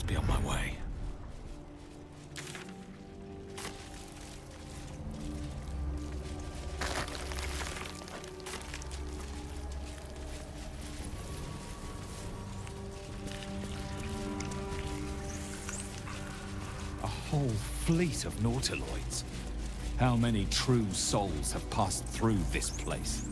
be on my way. A whole fleet of nautiloids. How many true souls have passed through this place?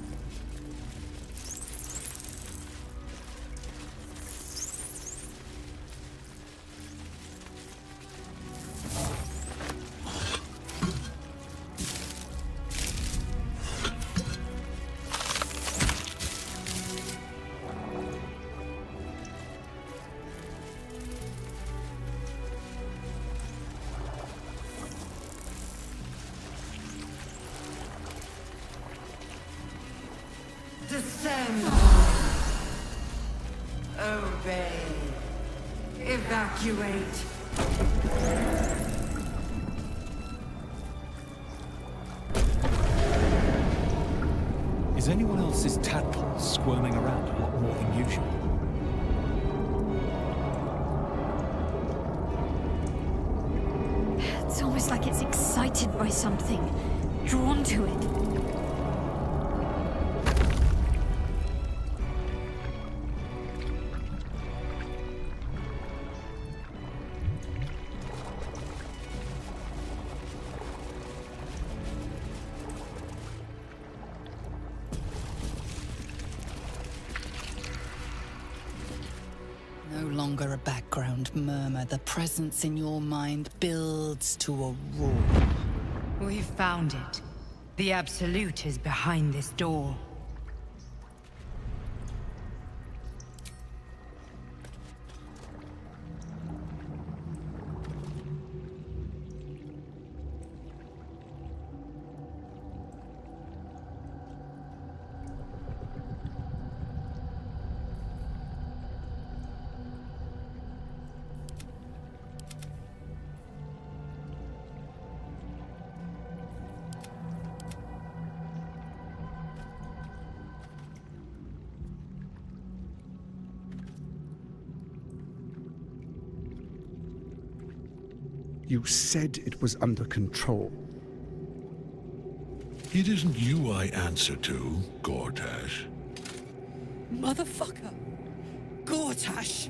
Descend. Obey. Evacuate. Is anyone else's tadpole squirming around a lot more than usual? It's almost like it's excited by something, drawn to it. No longer a background murmur. The presence in your mind builds to a roar. We've found it. The Absolute is behind this door. You said it was under control. It isn't you I answer to, Gortash. Motherfucker! Gortash!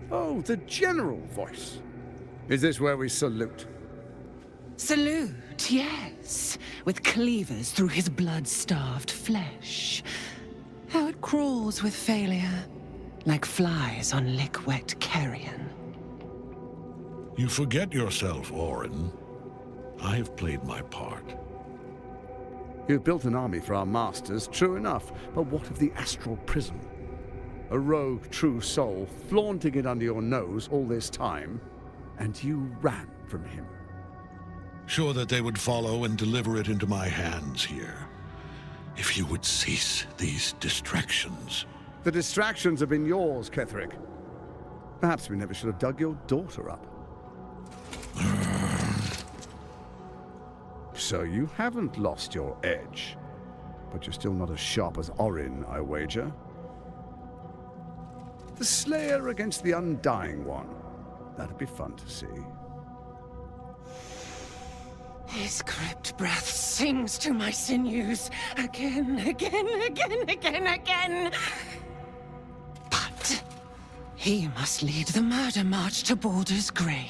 Oh, the general voice. Is this where we salute? Salute, yes, with cleavers through his blood-starved flesh. How it crawls with failure, like flies on lick-wet carrion. You forget yourself, Orin. I have played my part. You've built an army for our masters, true enough, but what of the astral prison? A rogue true soul flaunting it under your nose all this time, and you ran from him. Sure that they would follow and deliver it into my hands here. If you would cease these distractions. The distractions have been yours, Ketherick. Perhaps we never should have dug your daughter up. So you haven't lost your edge, but you're still not as sharp as Orin, I wager. The Slayer against the Undying One. That'd be fun to see. His crypt breath sings to my sinews again, again, again, again, again. But he must lead the murder march to Baldur's grave.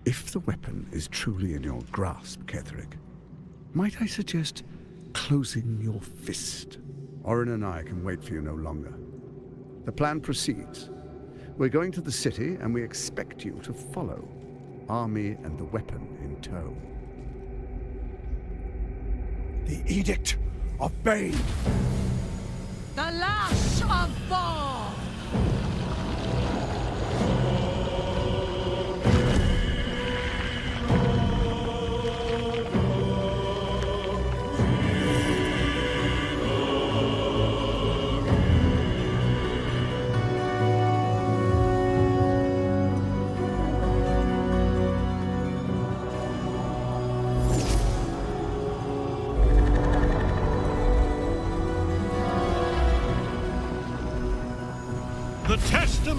If the weapon is truly in your grasp, Ketherick, might I suggest closing your fist? Orin and I can wait for you no longer. The plan proceeds. We're going to the city, and we expect you to follow. Army and the weapon in tow. The Edict of Bane! The Lash of Thor!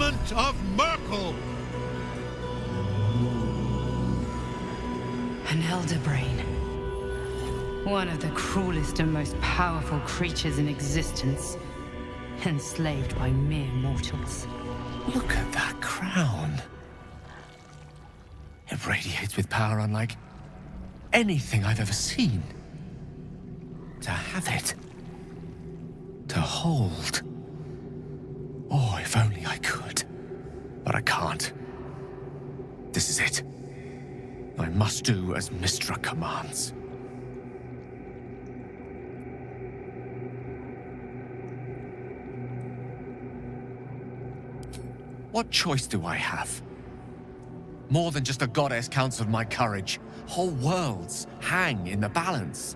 fulfillment of Merkel! An elder brain. One of the cruelest and most powerful creatures in existence. Enslaved by mere mortals. Look at that crown. It radiates with power unlike anything I've ever seen. To have it. To hold. Oh, if only I could. But I can't. This is it. I must do as Mystra commands. What choice do I have? More than just a goddess counseled my courage. Whole worlds hang in the balance.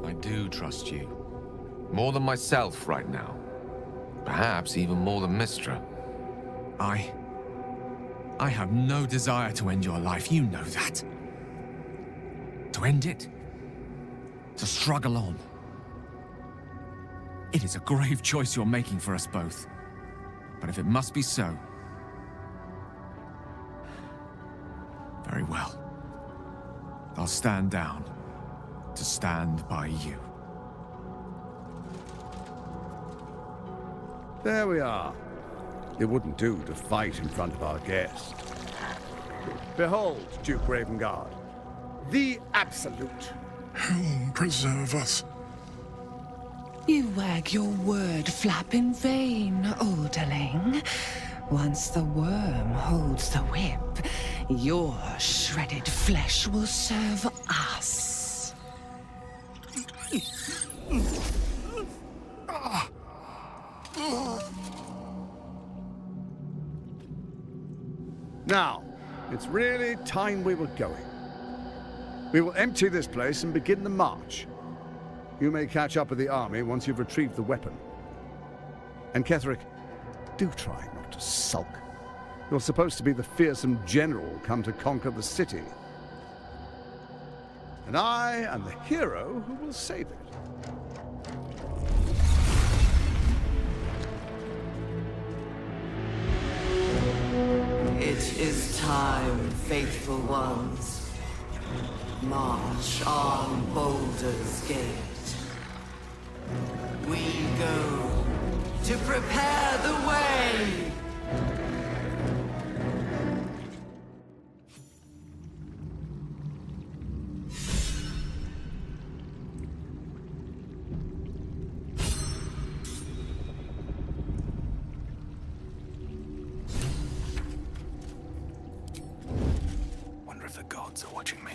I do trust you. More than myself right now. Perhaps even more than Mystra. I have no desire to end your life, you know that. To end it? To struggle on. It is a grave choice you're making for us both. But if it must be so... very well. I'll stand down to stand by you. There we are. It wouldn't do to fight in front of our guest. Behold, Duke Ravengard, the Absolute. Helm preserve us. You wag your word flap in vain, Alderling. Once the worm holds the whip, your shredded flesh will serve us. Now, it's really time we were going. We will empty this place and begin the march. You may catch up with the army once you've retrieved the weapon. And Ketheric, do try not to sulk. You're supposed to be the fearsome general come to conquer the city. And I am the hero who will save it. It is time, faithful ones. March on Baldur's Gate. We go to prepare the way! Wonder if the gods are watching me.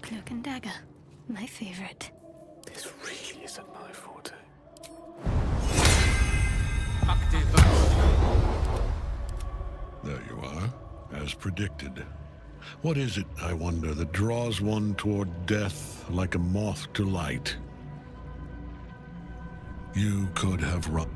Cloak and dagger. My favorite. This really isn't my forte. There you are, as predicted. What is it, I wonder, that draws one toward death like a moth to light? You could have run.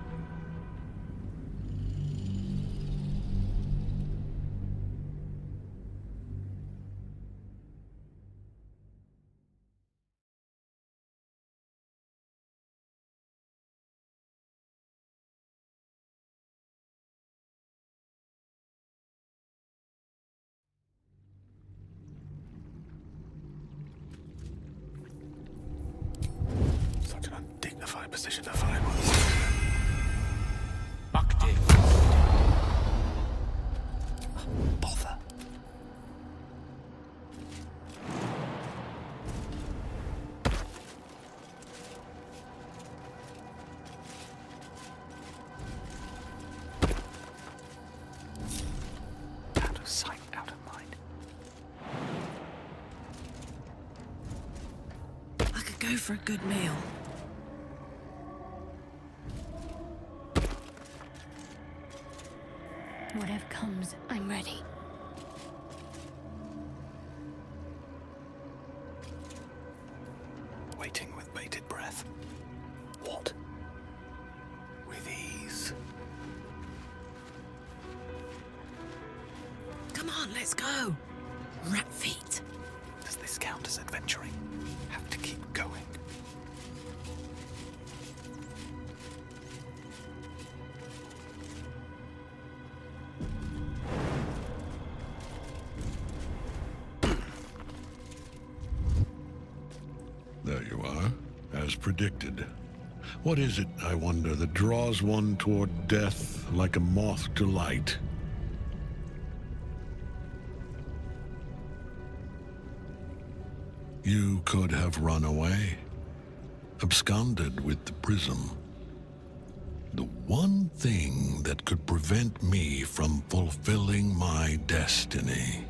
Such an undignified position to find oneself. Bother. Out of sight, out of mind. I could go for a good meal. Whatever comes, waiting with bated breath. What? With ease. Come on, let's go. Rat feet. Does this count as adventuring? Have to keep going. There you are, as predicted. What is it, I wonder, that draws one toward death like a moth to light? You could have run away, absconded with the prism. The one thing that could prevent me from fulfilling my destiny.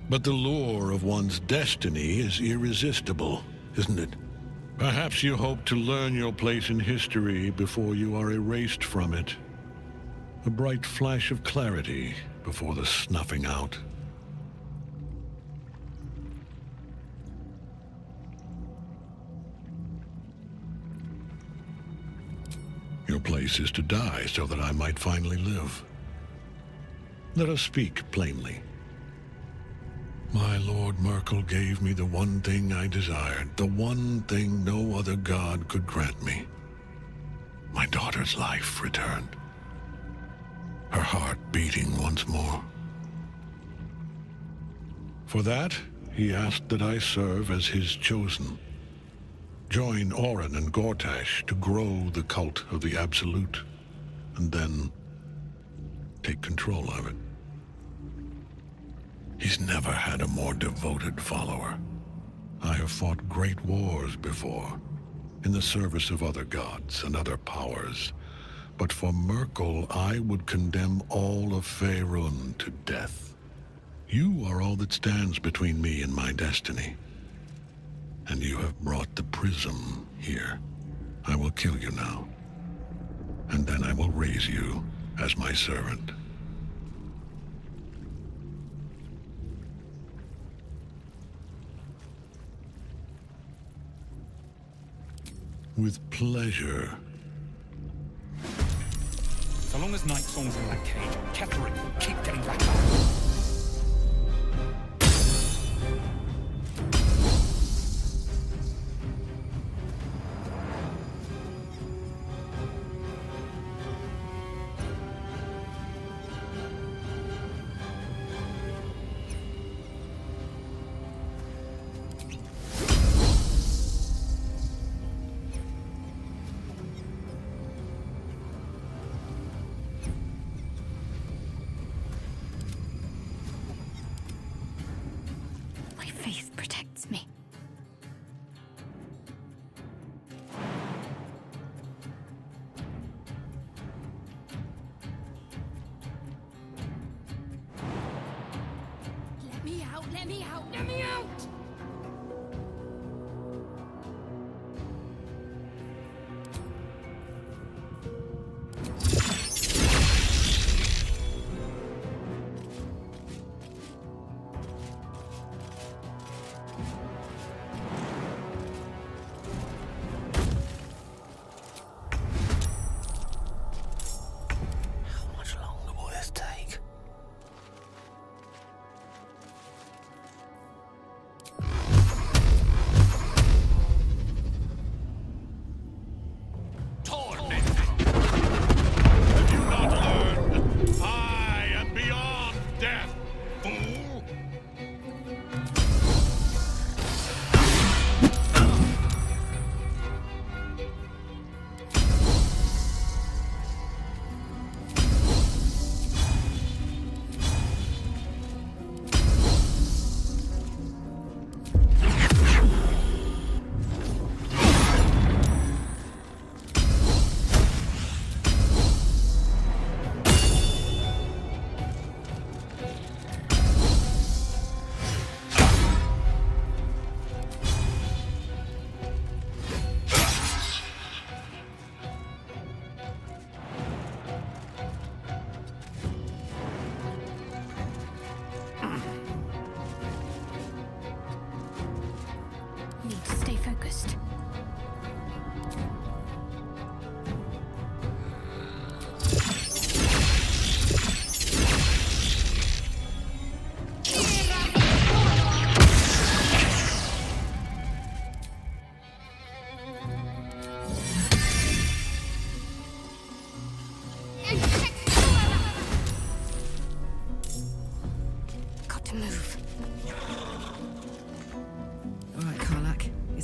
But the lure of one's destiny is irresistible, isn't it? Perhaps you hope to learn your place in history before you are erased from it. A bright flash of clarity before the snuffing out. Your place is to die so that I might finally live. Let us speak plainly. My Lord Merkel gave me the one thing I desired, the one thing no other god could grant me. My daughter's life returned. Her heart beating once more. For that, he asked that I serve as his chosen. Join Orin and Gortash to grow the cult of the Absolute, and then take control of it. He's never had a more devoted follower. I have fought great wars before, in the service of other gods and other powers, but for Merkel I would condemn all of Faerun to death. You are all that stands between me and my destiny. And you have brought the prism here. I will kill you now. And then I will raise you as my servant. With pleasure. So long as Night Song's in that cage, Ketheric will keep getting back up. My faith protects me. Let me out, let me out, let me out! How much longer will this take?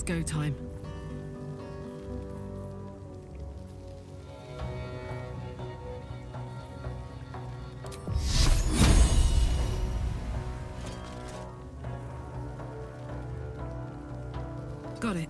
It's go time. Got it.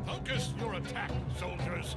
Focus your attack, soldiers.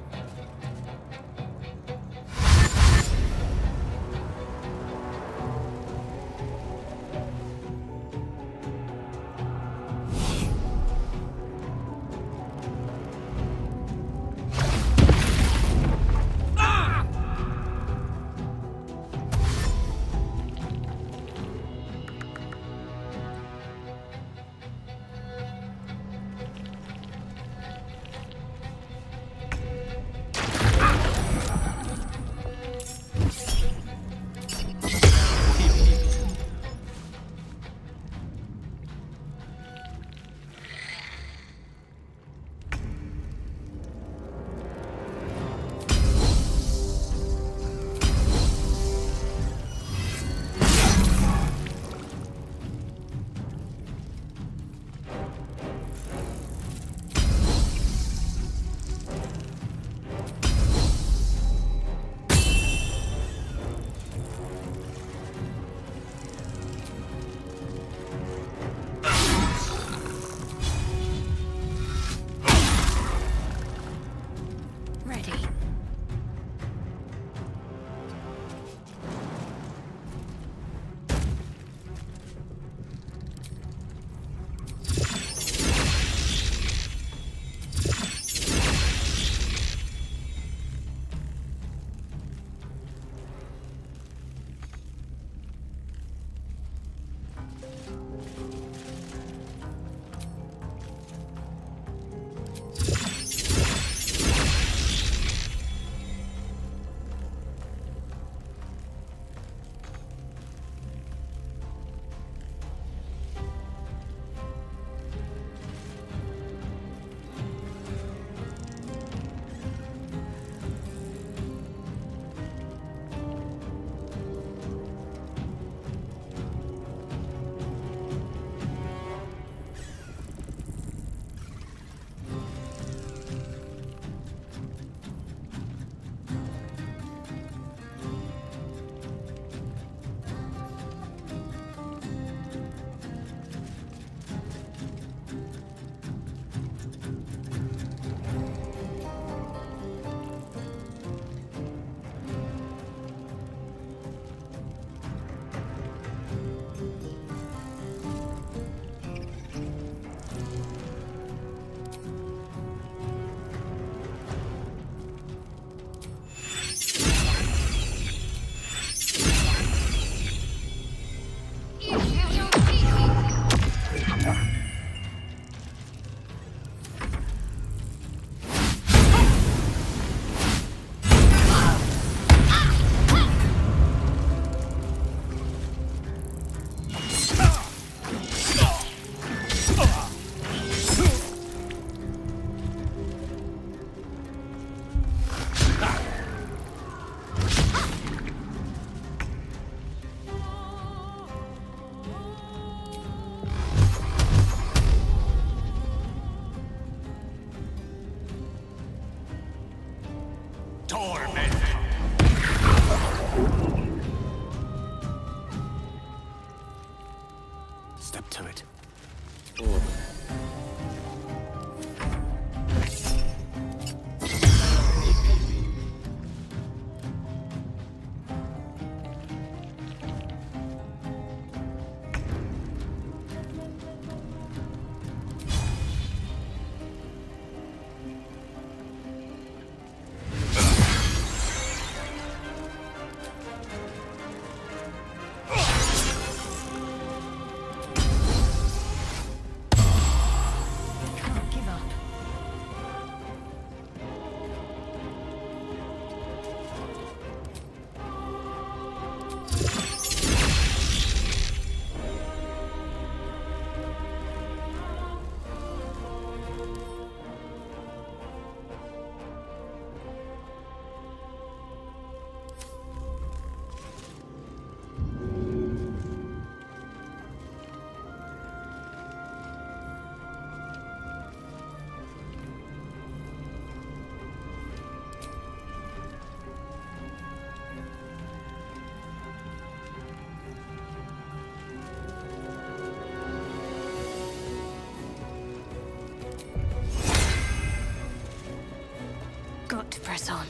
to press on.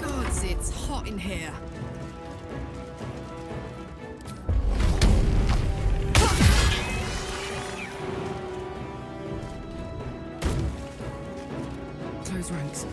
Gods, it's hot in here. Close ranks.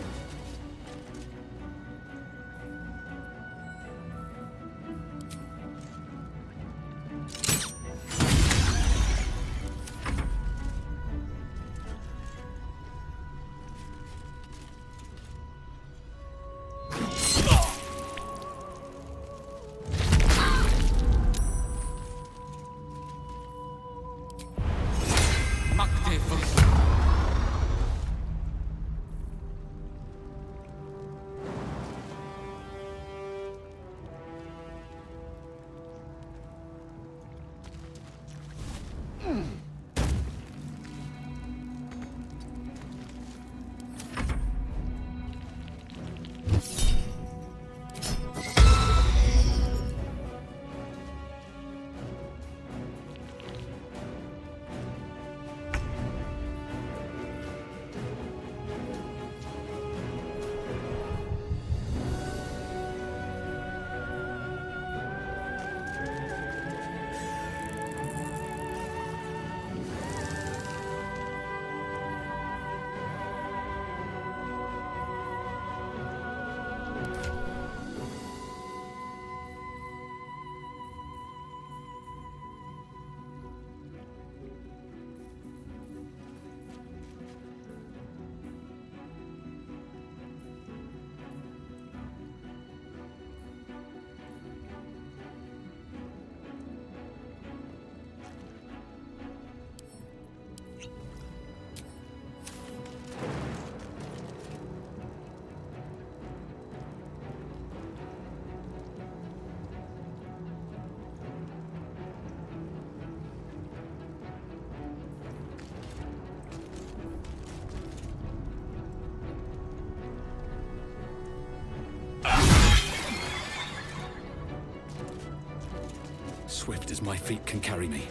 Swift as my feet can carry me.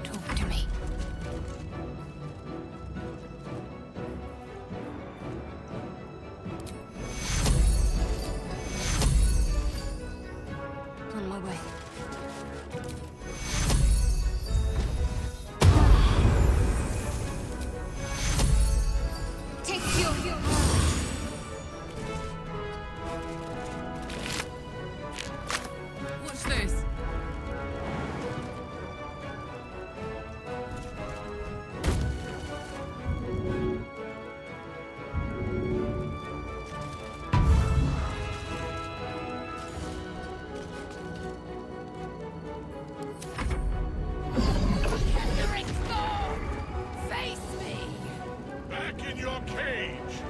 Talk to me. On my way. Take your Watch this. face me! Back in your cage!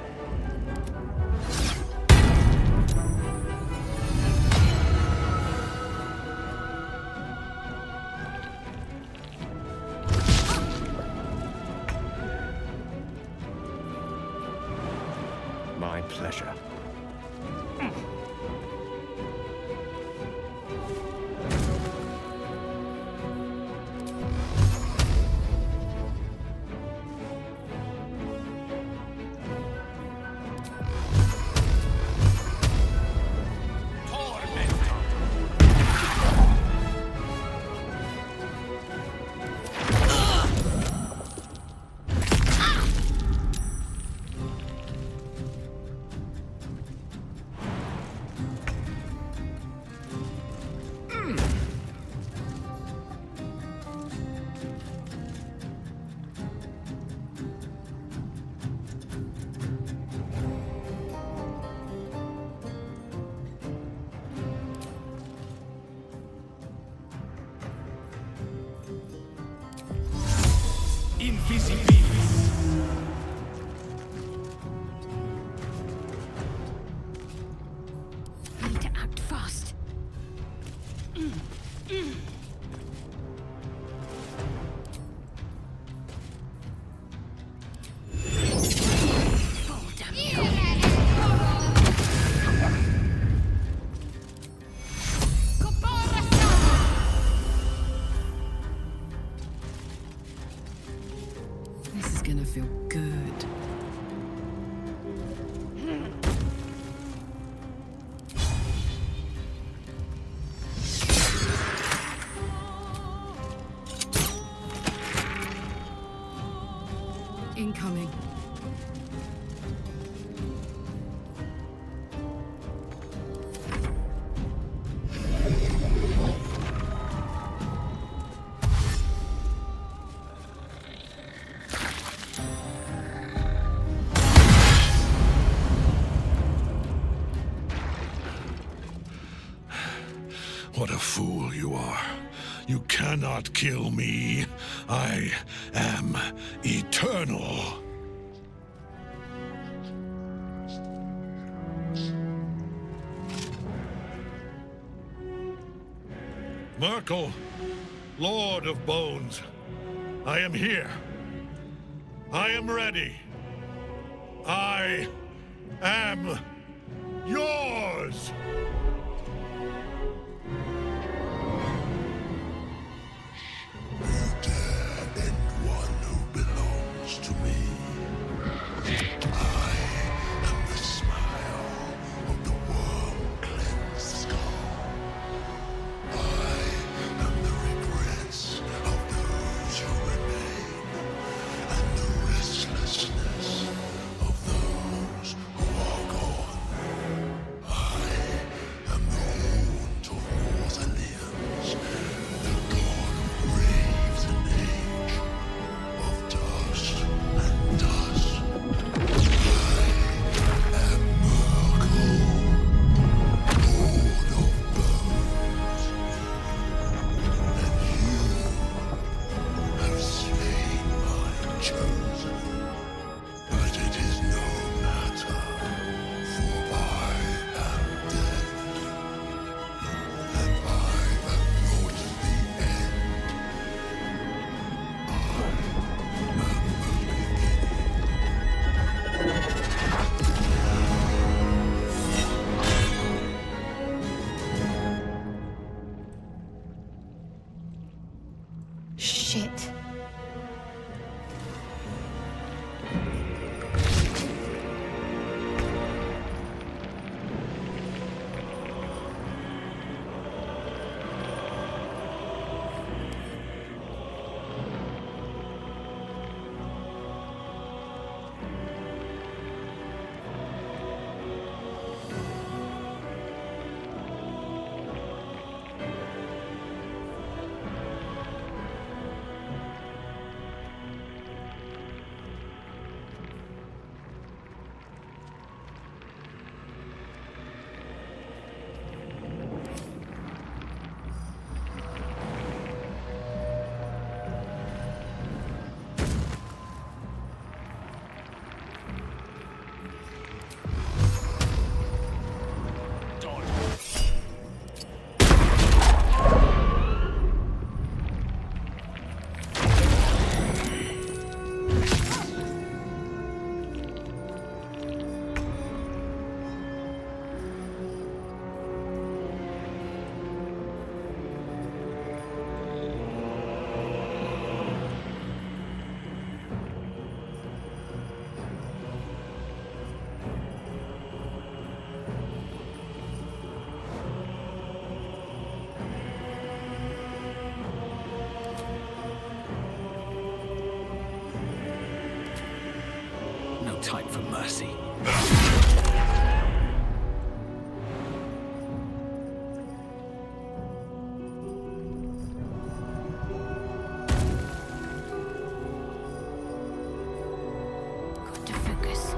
My pleasure. Invisibilis. Need to act fast. Fall down. gonna feel good. Incoming. What a fool you are. You cannot kill me. I am eternal. Merkel, Lord of Bones, I am here. I am ready. I am yours. Shit. No time for mercy. Got to focus.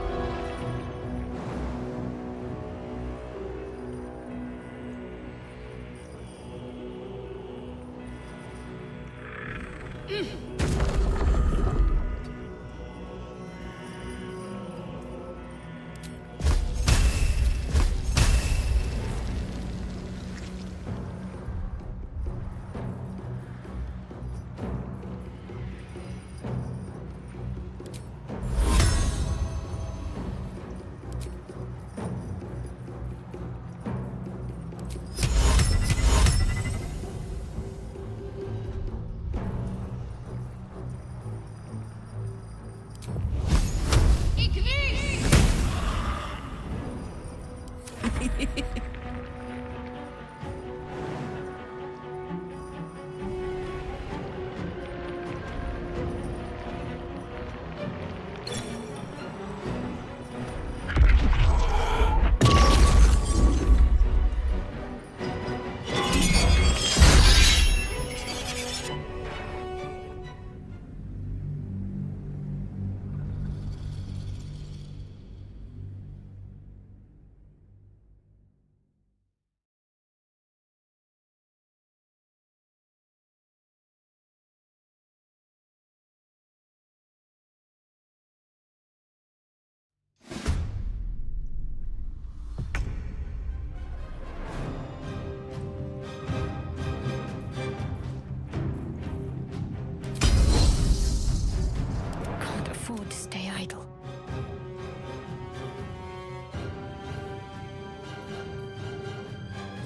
Can't afford to stay idle.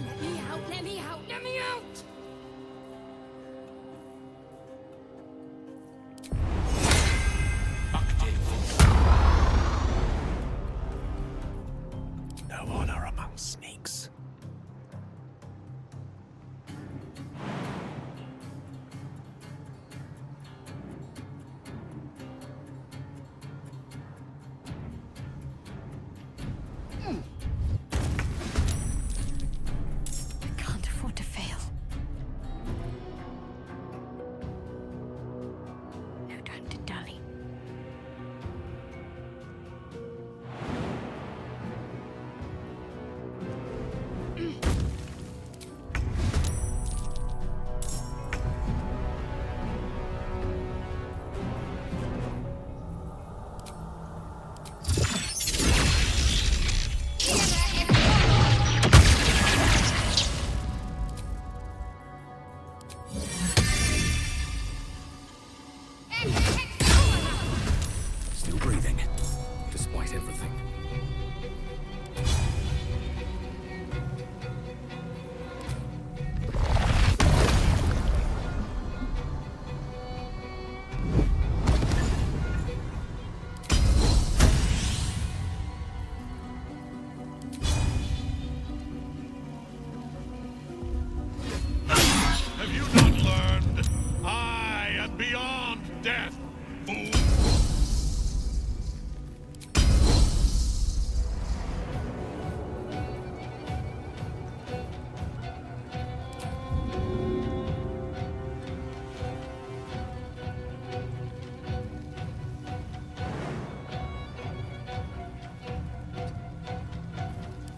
Let me out, let me out, let me out! No honor among sneaks. I can't afford to fail. No time to dally. Still breathing, despite everything. Have you not learned? I am beyond death, fool!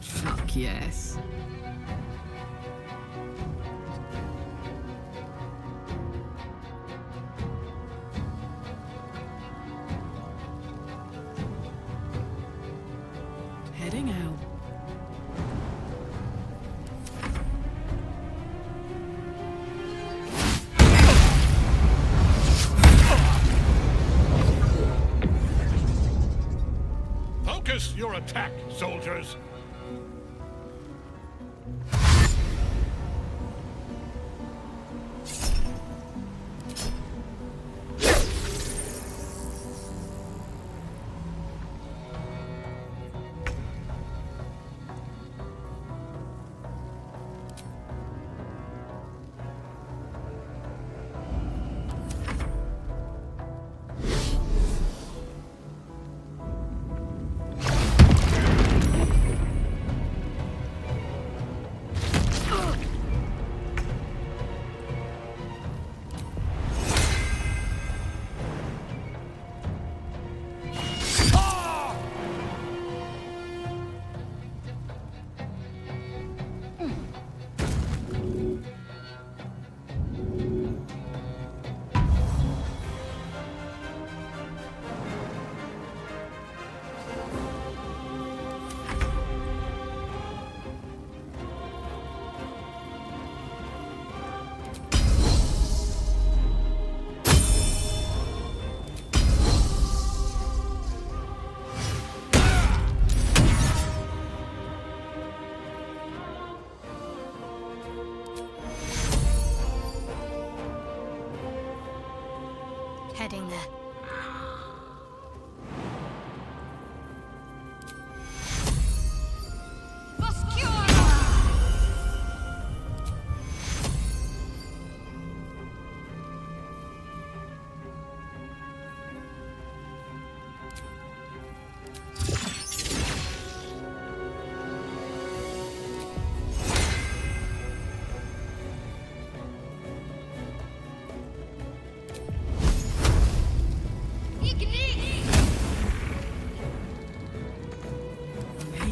Fuck yes. Heading out. Focus your attack, soldiers!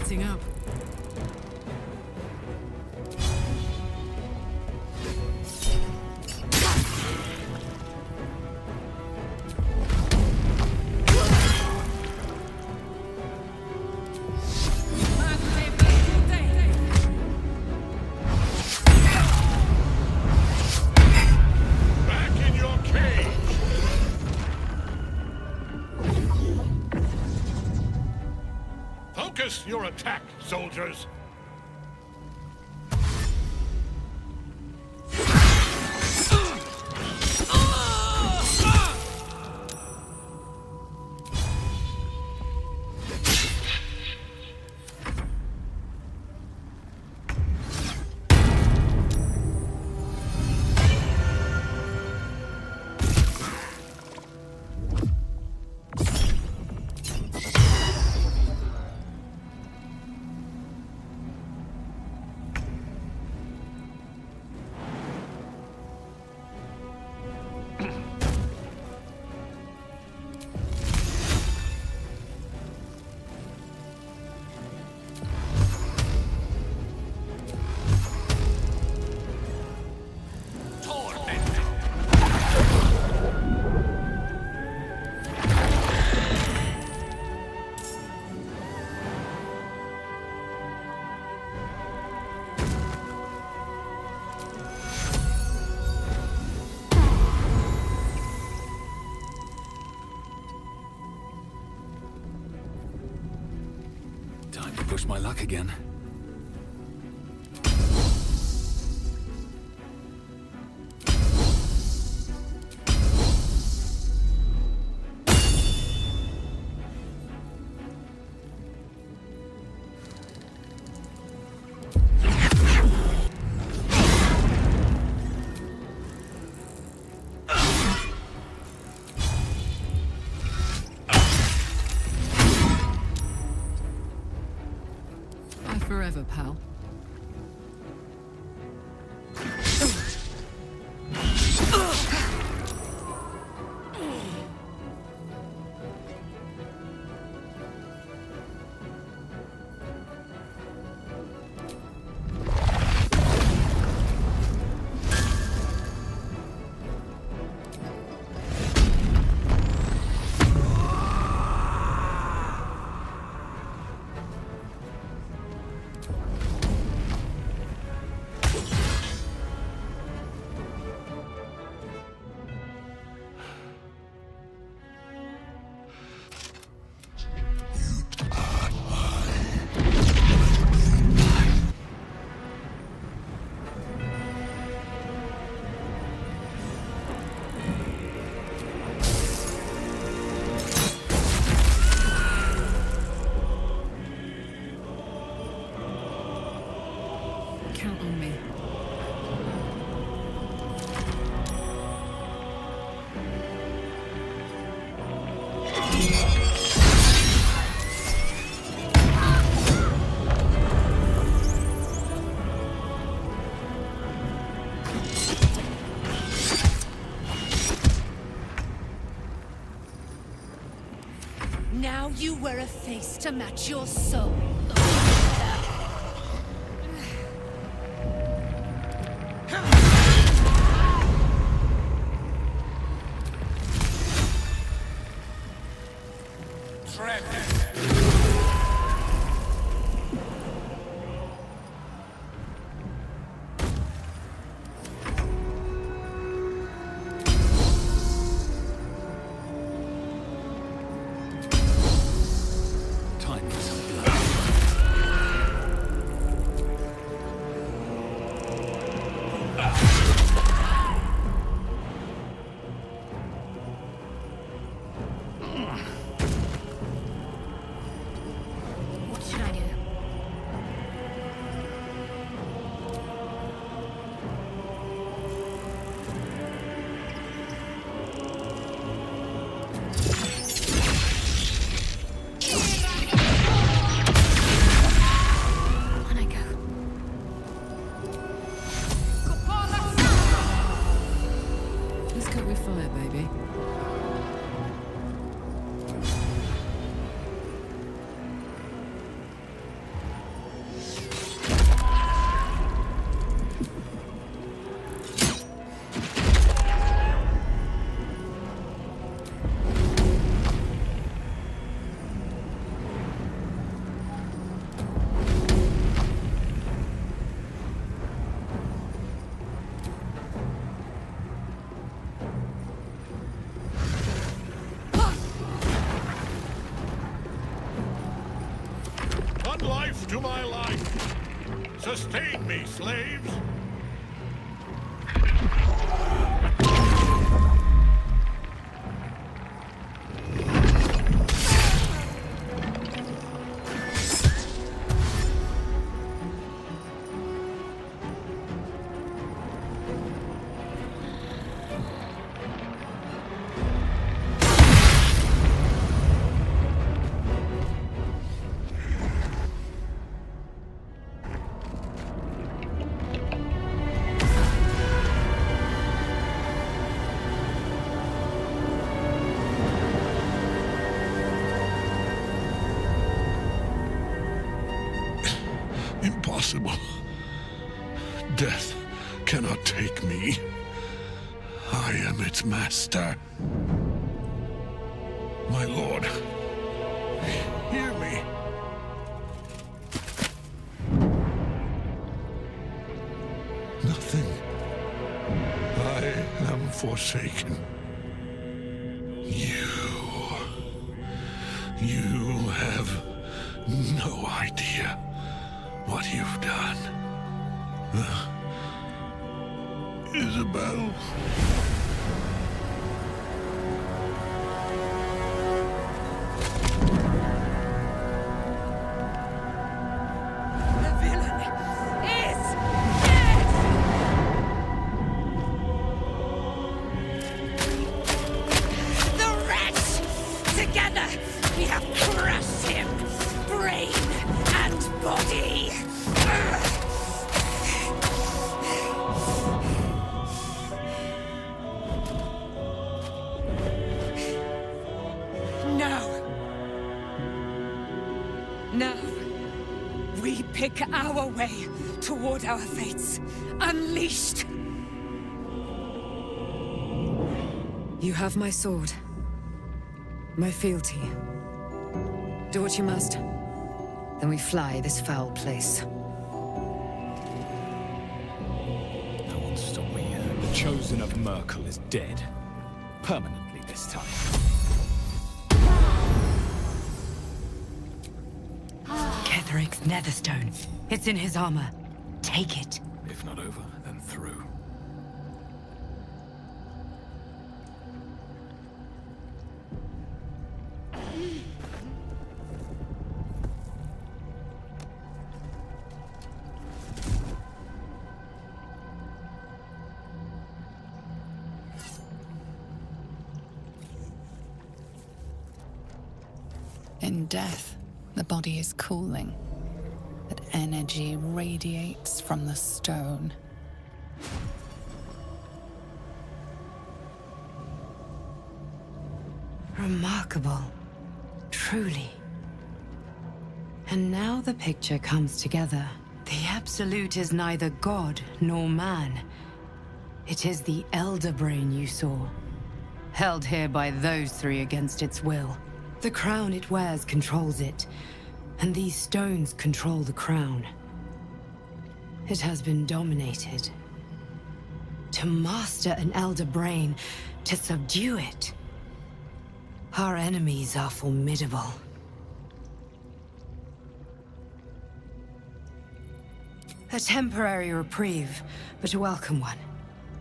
Setting up. Back in your cage! Focus your attack, soldiers! Time to push my luck again. Bye forever, pal. Count on me. Now you wear a face to match your soul. Time for some blood. Add life to my life. Sustain me, slaves. Impossible. Death cannot take me. I am its master. My lord, hear me. Nothing. I am forsaken. You have no idea what you've done. Isabel. The villain is dead! The wretch! Together, we have crushed him, brain and body! Now, we pick our way toward our fates, unleashed. You have my sword. My fealty. Do what you must. Then we fly this foul place. No one stop me. The Chosen of Merkel is dead. Permanently this time. Ketheric's netherstone. It's in his armor. Take it. If not over, then through. In death, the body is cooling, but energy radiates from the stone. Remarkable. Truly. And now the picture comes together. The Absolute is neither god nor man. It is the Elder Brain you saw, held here by those three against its will. The crown it wears controls it, and these stones control the crown. It has been dominated. To master an Elder Brain, to subdue it. Our enemies are formidable. A temporary reprieve, but a welcome one.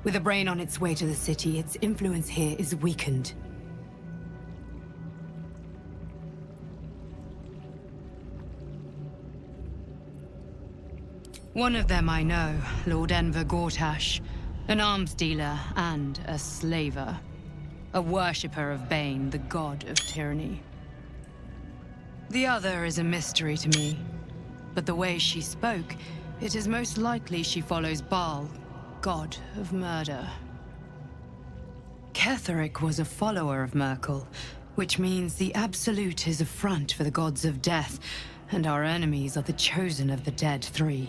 With a brain on its way to the city, its influence here is weakened. One of them I know, Lord Enver Gortash, an arms dealer and a slaver. A worshipper of Bane, the god of tyranny. The other is a mystery to me, but the way she spoke, it is most likely she follows Baal, god of murder. Ketheric was a follower of Merkel, which means the Absolute is a front for the gods of death, and our enemies are the chosen of the dead three.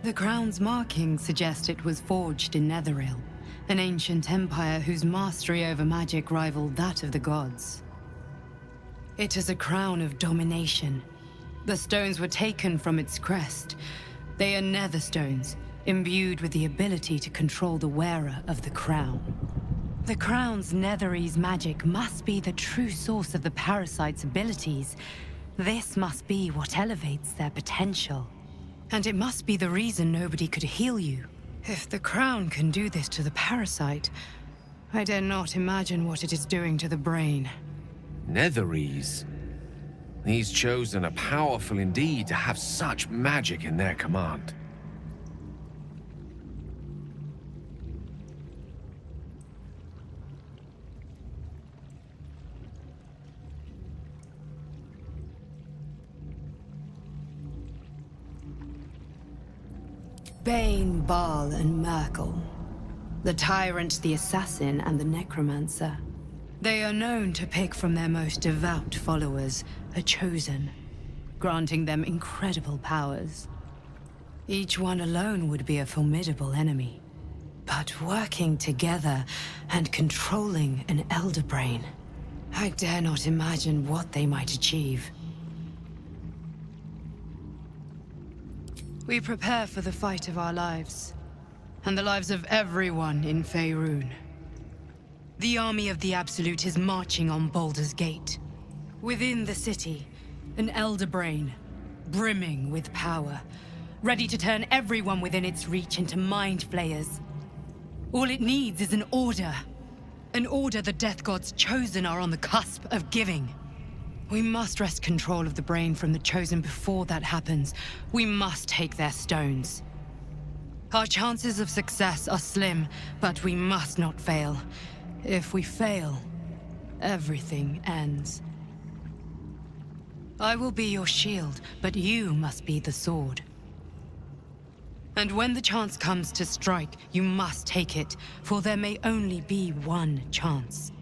The crown's markings suggest it was forged in Netheril, an ancient empire whose mastery over magic rivaled that of the gods. It is a crown of domination. The stones were taken from its crest. They are nether stones, imbued with the ability to control the wearer of the crown. The Crown's Netherese magic must be the true source of the parasite's abilities. This must be what elevates their potential. And it must be the reason nobody could heal you. If the Crown can do this to the parasite, I dare not imagine what it is doing to the brain. Netherese? These Chosen are powerful indeed to have such magic in their command. Bane, Baal, and Merkel. The Tyrant, the Assassin, and the Necromancer. They are known to pick from their most devout followers a Chosen, granting them incredible powers. Each one alone would be a formidable enemy. But working together and controlling an Elder Brain, I dare not imagine what they might achieve. We prepare for the fight of our lives, and the lives of everyone in Faerun. The army of the Absolute is marching on Baldur's Gate. Within the city, an Elder Brain, brimming with power, ready to turn everyone within its reach into mind flayers. All it needs is an order. An order the Death God's Chosen are on the cusp of giving. We must wrest control of the brain from the Chosen before that happens. We must take their stones. Our chances of success are slim, but we must not fail. If we fail, everything ends. I will be your shield, but you must be the sword. And when the chance comes to strike, you must take it, for there may only be one chance.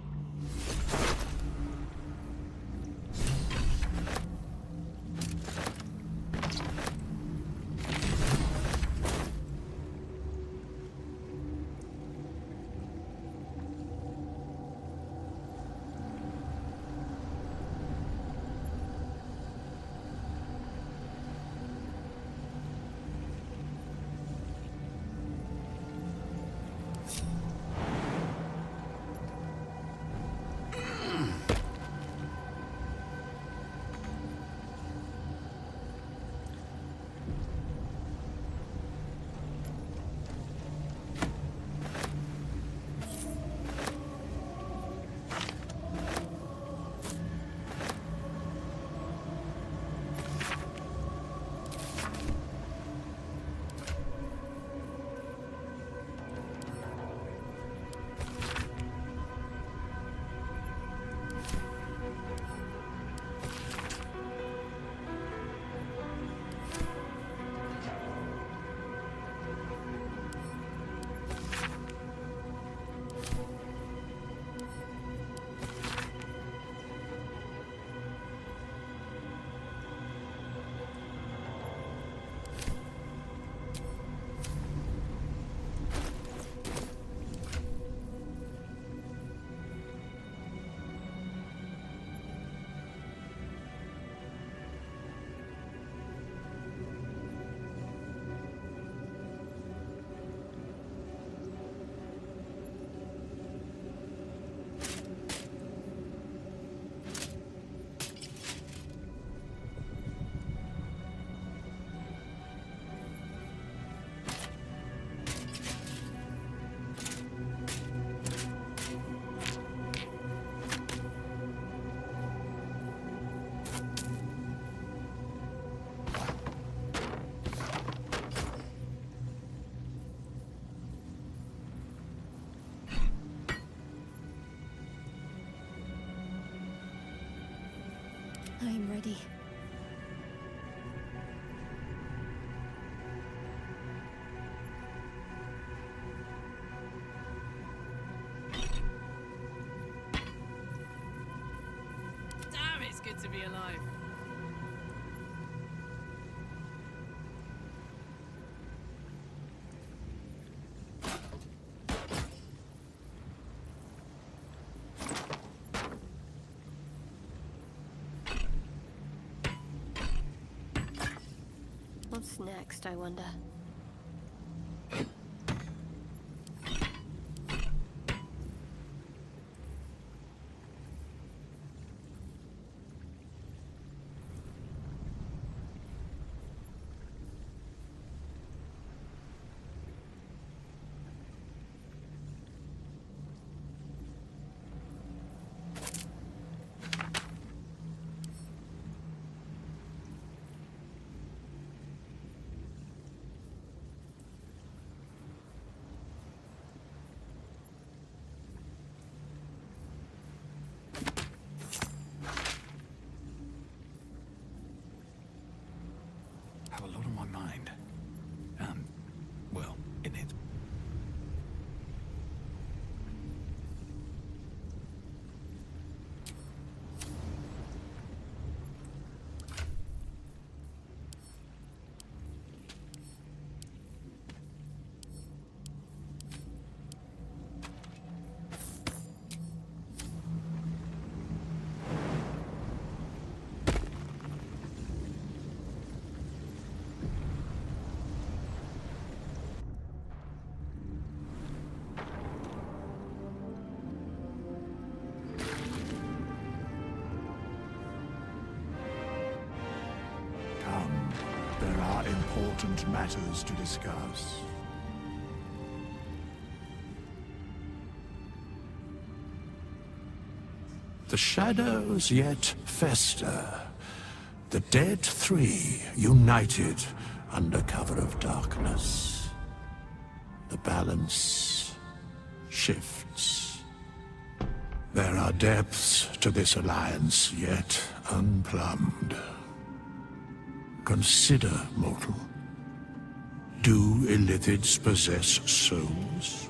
I'm ready. Damn, it's good to be alive. What's next, I wonder? There are important matters to discuss. The shadows yet fester. The dead three united under cover of darkness. The balance shifts. There are depths to this alliance yet unplumbed. Consider, mortal. Do illithids possess souls?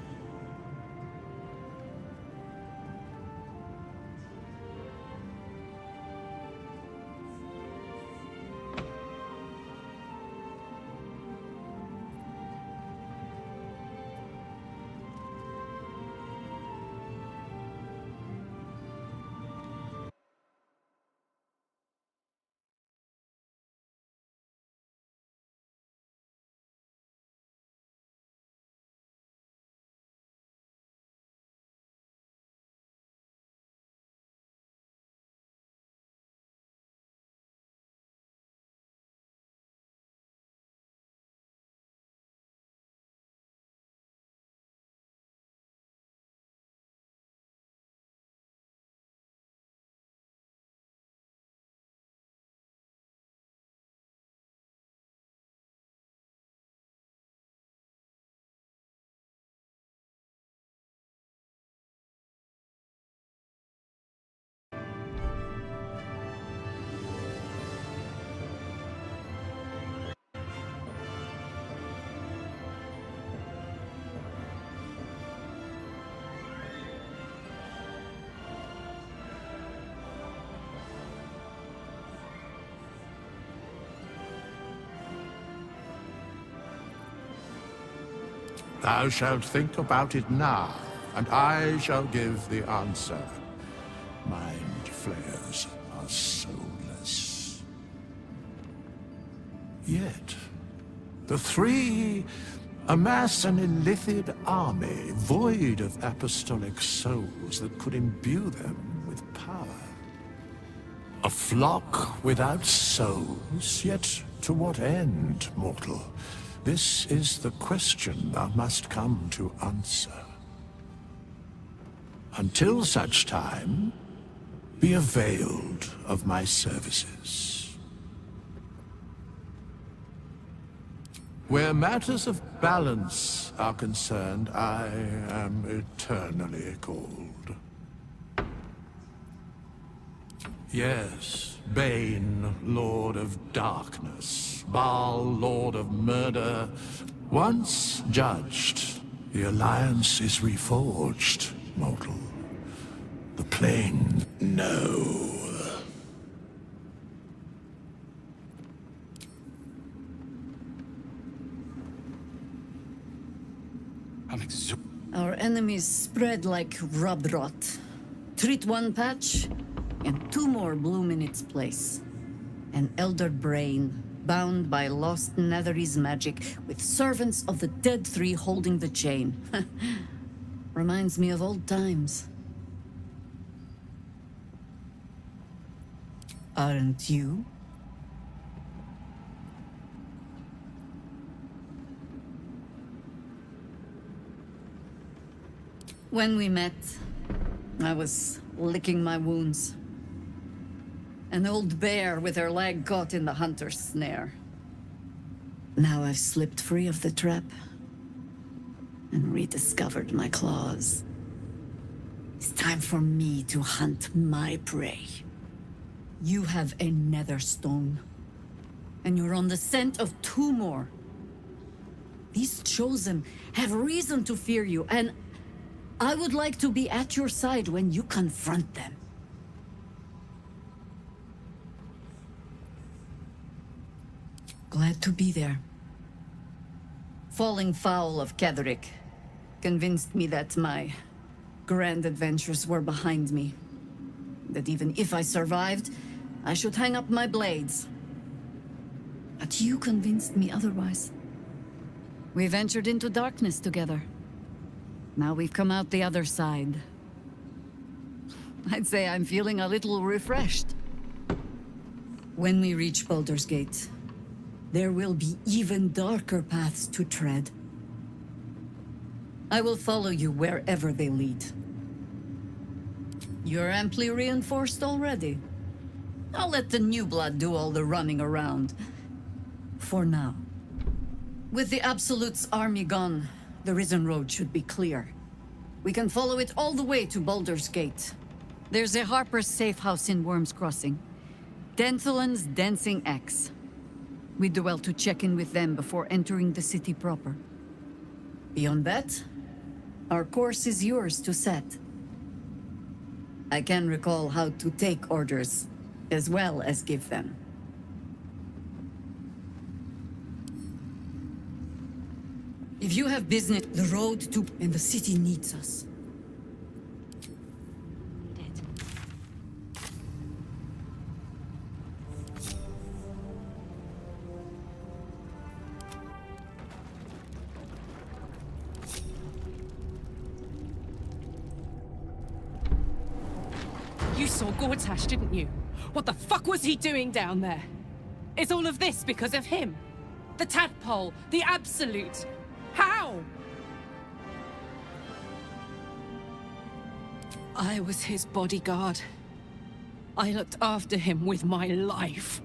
Thou shalt think about it now, and I shall give the answer. Mind flayers are soulless. Yet, the three amass an illithid army void of apostolic souls that could imbue them with power. A flock without souls, yet to what end, mortal? This is the question thou must come to answer. Until such time, be availed of my services. Where matters of balance are concerned, I am eternally cold. Yes, Bane, Lord of Darkness, Baal, Lord of Murder. Once judged, the Alliance is reforged, mortal. The Plane, no. Our enemies spread like rub rot. Treat one patch, and two more bloom in its place. An elder brain, bound by lost Netherese magic, with servants of the dead three holding the chain. Reminds me of old times. Aren't you? When we met, I was licking my wounds. An old bear with her leg caught in the hunter's snare. Now I've slipped free of the trap and rediscovered my claws. It's time for me to hunt my prey. You have a nether stone, and you're on the scent of two more. These chosen have reason to fear you, and I would like to be at your side when you confront them. Glad to be there. Falling foul of Ketheric convinced me that my grand adventures were behind me. That even if I survived, I should hang up my blades. But you convinced me otherwise. We ventured into darkness together. Now we've come out the other side. I'd say I'm feeling a little refreshed. When we reach Baldur's Gate, there will be even darker paths to tread. I will follow you wherever they lead. You're amply reinforced already. I'll let the new blood do all the running around. For now. With the Absolute's army gone, the Risen Road should be clear. We can follow it all the way to Baldur's Gate. There's a Harper's safe house in Worm's Crossing. Denthalen's Dancing Axe. We do well to check in with them before entering the city proper. Beyond that, our course is yours to set. I can recall how to take orders, as well as give them. If you have business, the road to... and the city needs us. You saw Gortash, didn't you? What the fuck was he doing down there? Is all of this because of him? The tadpole, the Absolute. How? I was his bodyguard. I looked after him with my life.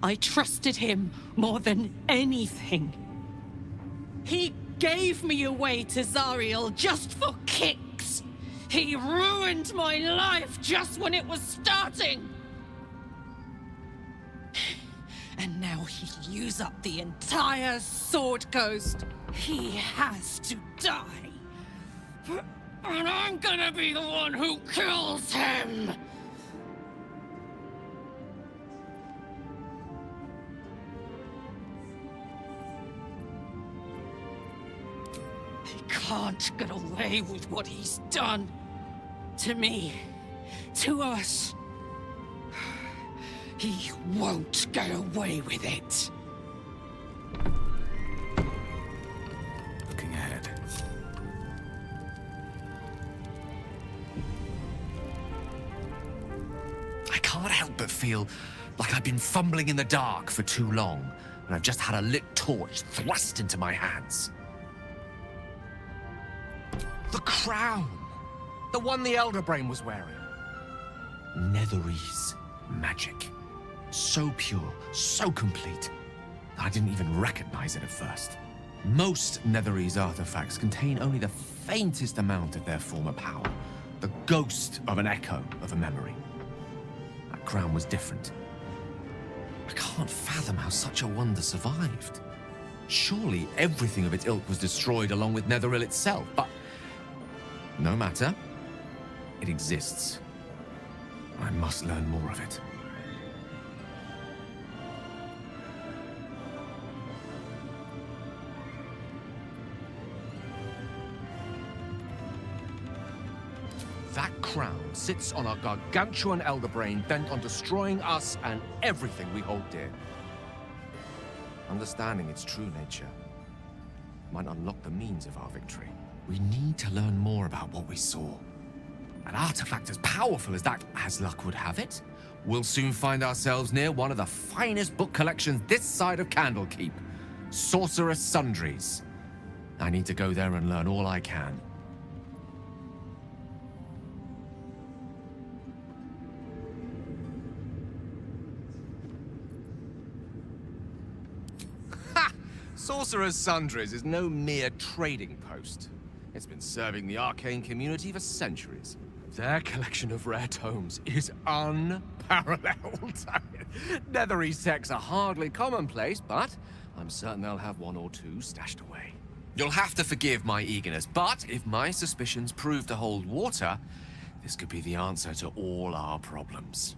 I trusted him more than anything. He gave me away to Zariel just for kicks. He ruined my life just when it was starting. And now he'll use up the entire Sword Coast. He has to die. And I'm gonna be the one who kills him! He can't get away with what he's done. To me. To us. He won't get away with it. Looking ahead. I can't help but feel like I've been fumbling in the dark for too long, and I've just had a lit torch thrust into my hands. The crown! The one the Elder Brain was wearing. Netherese magic. So pure, so complete, that I didn't even recognize it at first. Most Netherese artifacts contain only the faintest amount of their former power, the ghost of an echo of a memory. That crown was different. I can't fathom how such a wonder survived. Surely everything of its ilk was destroyed along with Netheril itself, but no matter. It exists. I must learn more of it. That crown sits on a gargantuan elder brain bent on destroying us and everything we hold dear. Understanding its true nature might unlock the means of our victory. We need to learn more about what we saw. An artifact as powerful as that, as luck would have it, we'll soon find ourselves near one of the finest book collections this side of Candlekeep, Sorcerous Sundries. I need to go there and learn all I can. Ha! Sorcerous Sundries is no mere trading post. It's been serving the arcane community for centuries. Their collection of rare tomes is unparalleled. Netherese texts are hardly commonplace, but I'm certain they'll have one or two stashed away. You'll have to forgive my eagerness, but if my suspicions prove to hold water, this could be the answer to all our problems.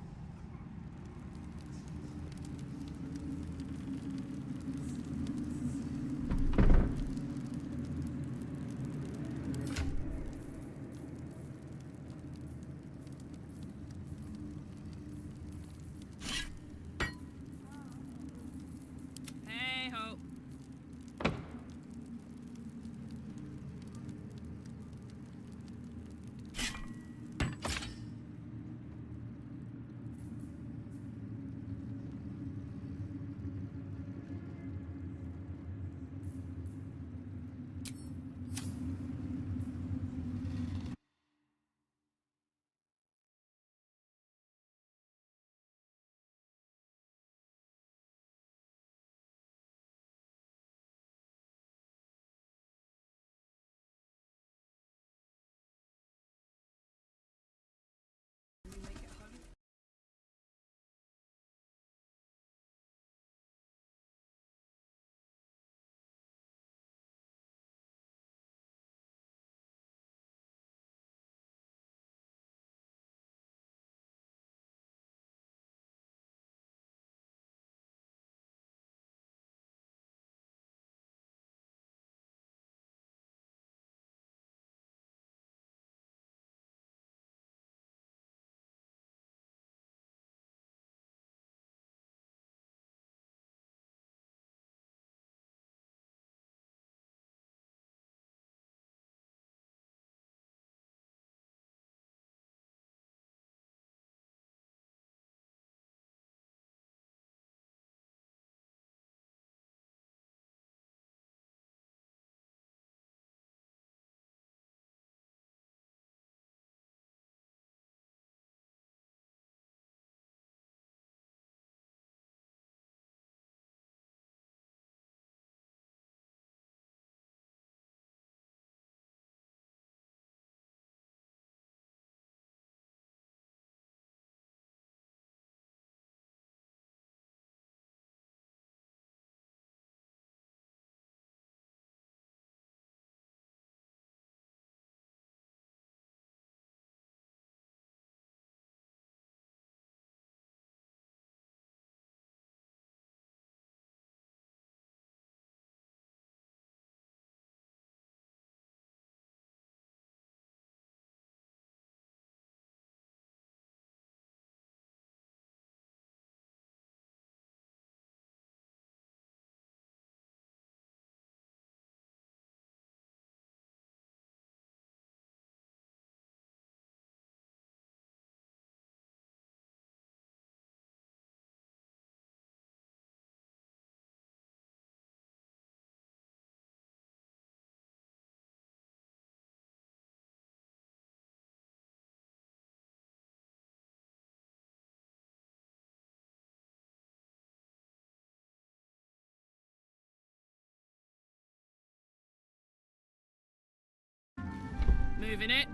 Moving it.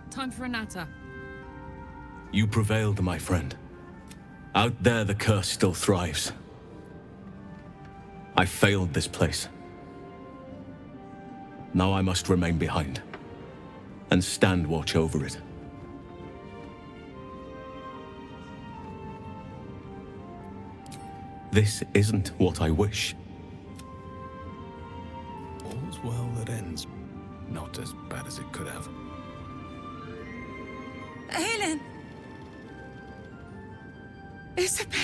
Time for a natter. You prevailed, my friend. Out there, the curse still thrives. I failed this place. Now I must remain behind and stand watch over it. This isn't what I wish. All's well that ends. Not as bad as it could have. Aelin! Isabel!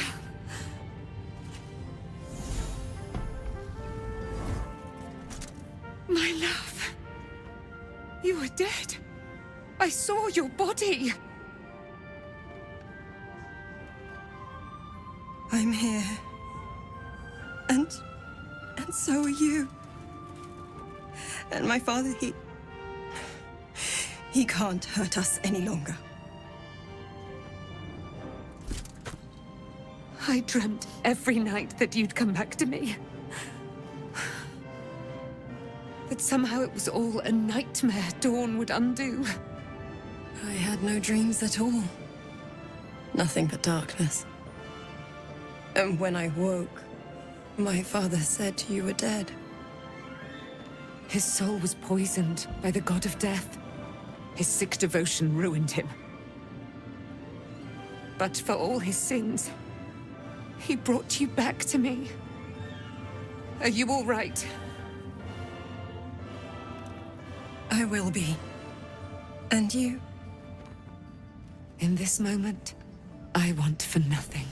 My love. You were dead. I saw your body. I'm here. And so are you. And my father, he can't hurt us any longer. I dreamt every night that you'd come back to me. That somehow it was all a nightmare Dawn would undo. I had no dreams at all. Nothing but darkness. And when I woke, my father said you were dead. His soul was poisoned by the god of death. His sick devotion ruined him. But for all his sins, he brought you back to me. Are you all right? I will be. And you? In this moment, I want for nothing.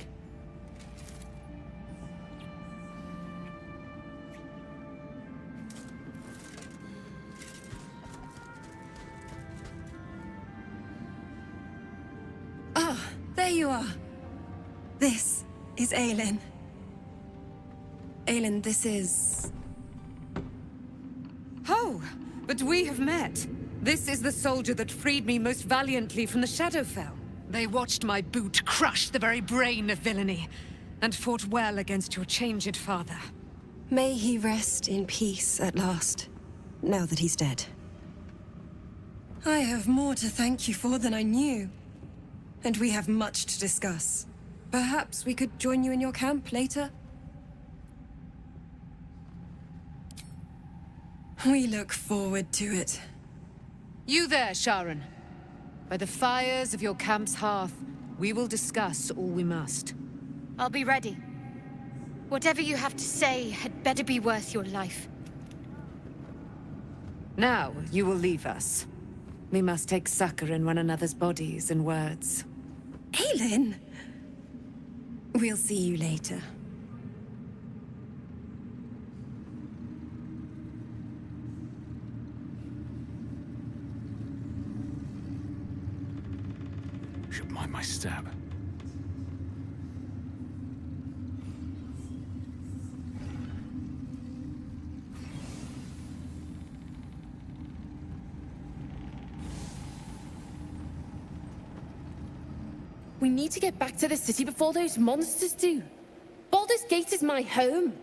Ah, there you are. This is Aelin. Aelin, this is... Oh, but we have met. This is the soldier that freed me most valiantly from the Shadowfell. They watched my boot crush the very brain of villainy, and fought well against your changed father. May he rest in peace at last, now that he's dead. I have more to thank you for than I knew. And we have much to discuss. Perhaps we could join you in your camp later? We look forward to it. You there, Sharon. By the fires of your camp's hearth, we will discuss all we must. I'll be ready. Whatever you have to say had better be worth your life. Now, you will leave us. We must take succor in one another's bodies and words. Aelin! We'll see you later. Should mind my stab. We need to get back to the city before those monsters do. Baldur's Gate is my home.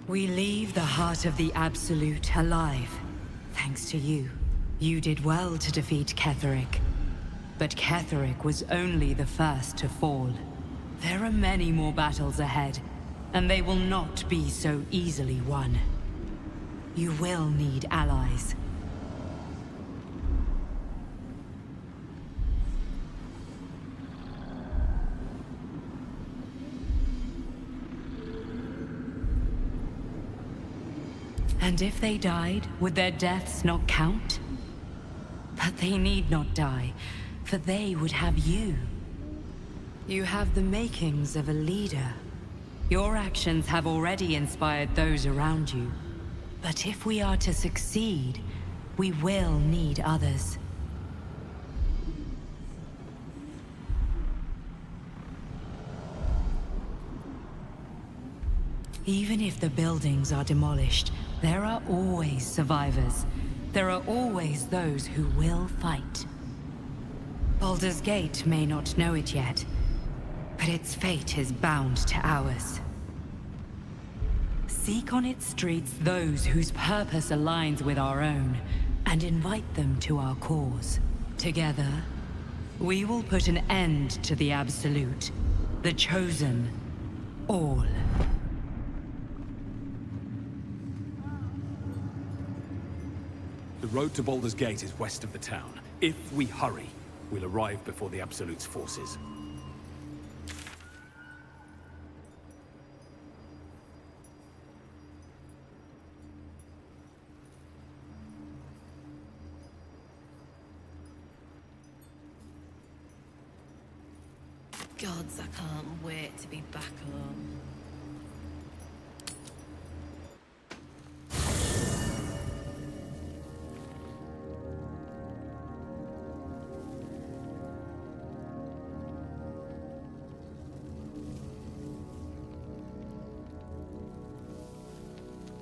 We leave the heart of the Absolute alive. Thanks to you. You did well to defeat Ketheric. But Ketheric was only the first to fall. There are many more battles ahead, and they will not be so easily won. You will need allies. And if they died, would their deaths not count? But they need not die, for they would have you. You have the makings of a leader. Your actions have already inspired those around you. But if we are to succeed, we will need others. Even if the buildings are demolished, there are always survivors. There are always those who will fight. Baldur's Gate may not know it yet, but its fate is bound to ours. Seek on its streets those whose purpose aligns with our own, and invite them to our cause. Together, we will put an end to the Absolute, the Chosen, all. The road to Baldur's Gate is west of the town. If we hurry, we'll arrive before the Absolute's forces. Gods, I can't wait to be back home.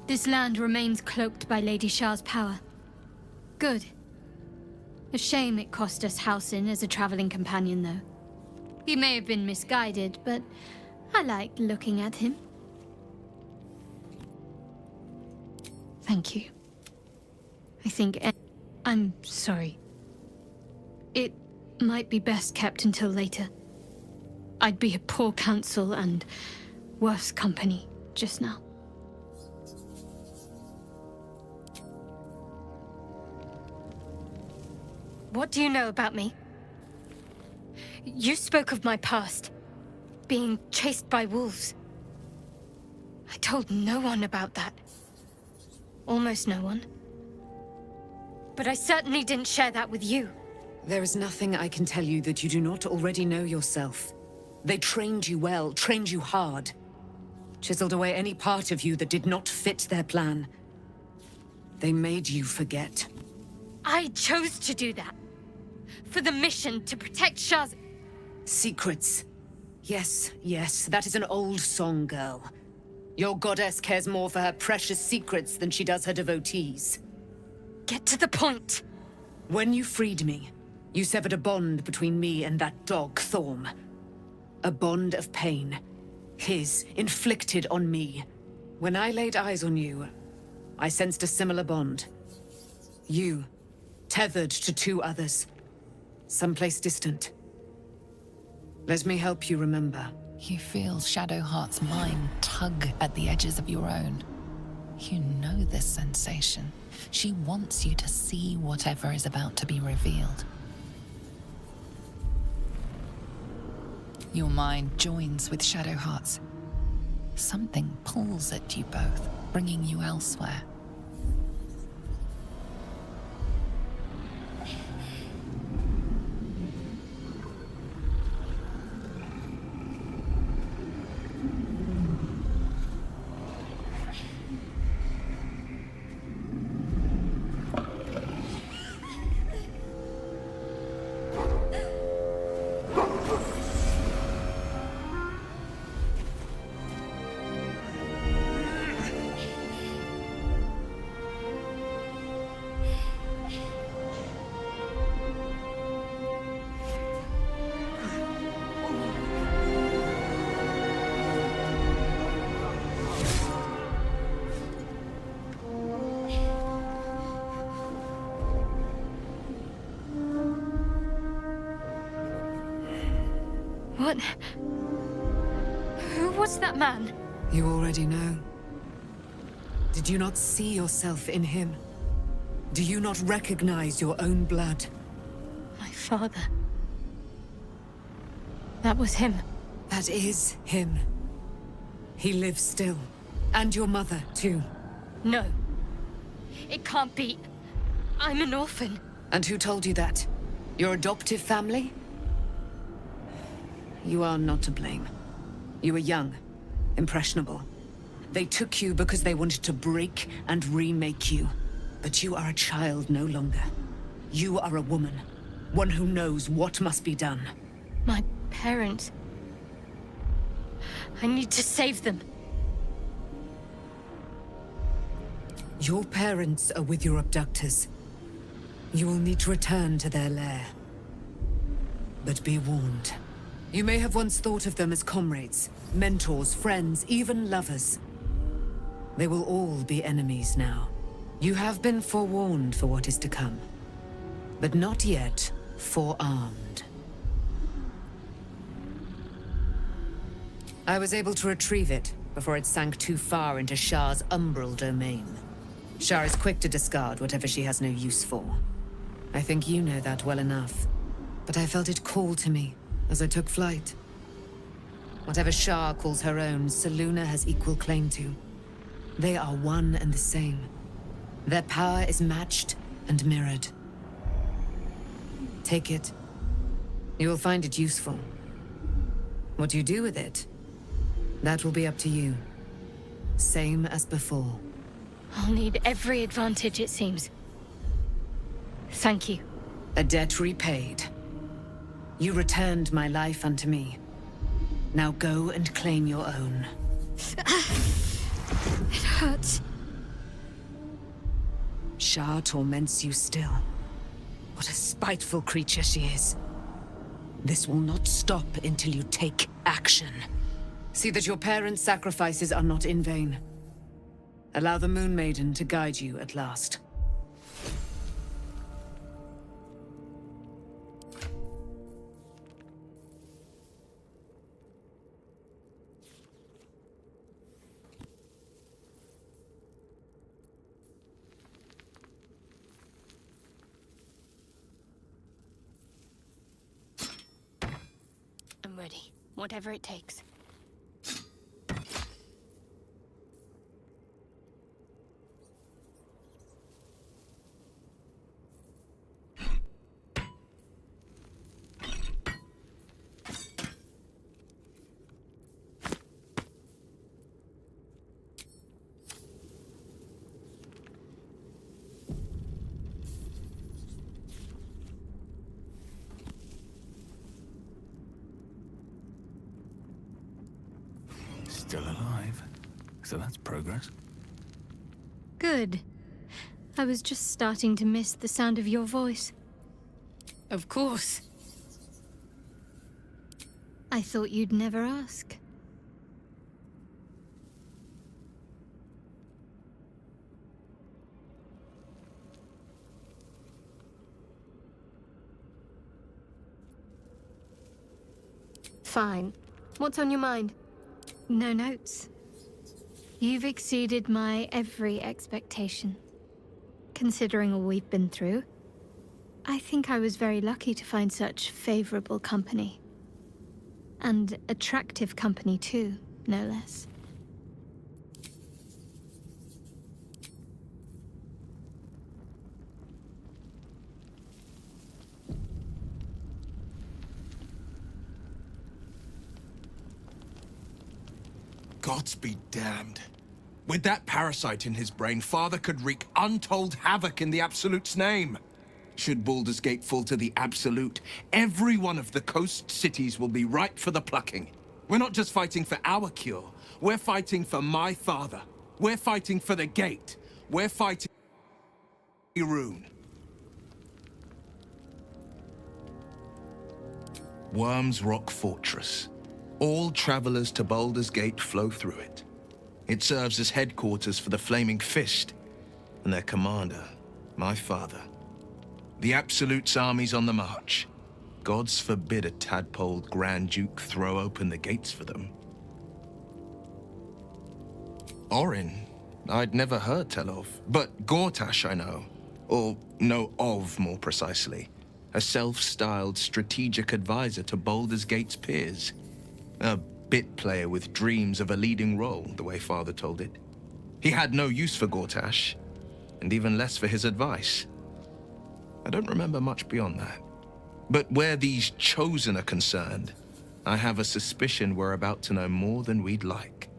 This land remains cloaked by Lady Shah's power. Good. A shame it cost us Halsin as a traveling companion, though. He may have been misguided, but I liked looking at him. Thank you. I think... I'm sorry. It might be best kept until later. I'd be a poor counsel and worse company just now. What do you know about me? You spoke of my past, being chased by wolves. I told no one about that. Almost no one. But I certainly didn't share that with you. There is nothing I can tell you that you do not already know yourself. They trained you well, trained you hard. Chiseled away any part of you that did not fit their plan. They made you forget. I chose to do that. For the mission to protect Shah's... Secrets. Yes, yes, that is an old song, girl. Your goddess cares more for her precious secrets than she does her devotees. Get to the point. When you freed me, you severed a bond between me and that dog, Thorm. A bond of pain. His, inflicted on me. When I laid eyes on you, I sensed a similar bond. You, tethered to two others. Someplace distant. Let me help you remember. You feel Shadowheart's mind tug at the edges of your own. You know this sensation. She wants you to see whatever is about to be revealed. Your mind joins with Shadowheart's. Something pulls at you both, bringing you elsewhere. What? Who was that man? You already know. Did you not see yourself in him? Do you not recognize your own blood? My father. That was him. That is him. He lives still. And your mother, too. No. It can't be. I'm an orphan. And who told you that? Your adoptive family? You are not to blame. You were young, impressionable. They took you because they wanted to break and remake you. But you are a child no longer. You are a woman. One who knows what must be done. My parents. I need to save them. Your parents are with your abductors. You will need to return to their lair. But be warned. You may have once thought of them as comrades, mentors, friends, even lovers. They will all be enemies now. You have been forewarned for what is to come, but not yet forearmed. I was able to retrieve it before it sank too far into Shah's umbral domain. Shah is quick to discard whatever she has no use for. I think you know that well enough, but I felt it call to me as I took flight. Whatever Shah calls her own, Selûne has equal claim to. They are one and the same. Their power is matched and mirrored. Take it. You will find it useful. What you do with it, that will be up to you. Same as before. I'll need every advantage, it seems. Thank you. A debt repaid. You returned my life unto me. Now go and claim your own. It hurts. Shah torments you still. What a spiteful creature she is. This will not stop until you take action. See that your parents' sacrifices are not in vain. Allow the Moon Maiden to guide you at last. I'm ready. Whatever it takes. Still alive. So that's progress. Good. I was just starting to miss the sound of your voice. Of course. I thought you'd never ask. Fine. What's on your mind? No notes. You've exceeded my every expectation. Considering all we've been through, I think I was very lucky to find such favorable company. And attractive company too, no less. Gods be damned. With that parasite in his brain, Father could wreak untold havoc in the Absolute's name. Should Baldur's Gate fall to the Absolute, every one of the coast cities will be ripe for the plucking. We're not just fighting for our cure, we're fighting for my father. We're fighting for the Gate. We're fighting for Rune. Worm's Rock Fortress. All travelers to Baldur's Gate flow through it. It serves as headquarters for the Flaming Fist, and their commander, my father. The Absolute's army's on the march. Gods forbid a tadpoled Grand Duke throw open the gates for them. Orin, I'd never heard tell of, but Gortash I know. Or know of, more precisely. A self-styled strategic advisor to Baldur's Gate's peers. A bit player with dreams of a leading role, the way Father told it. He had no use for Gortash, and even less for his advice. I don't remember much beyond that. But where these Chosen are concerned, I have a suspicion we're about to know more than we'd like.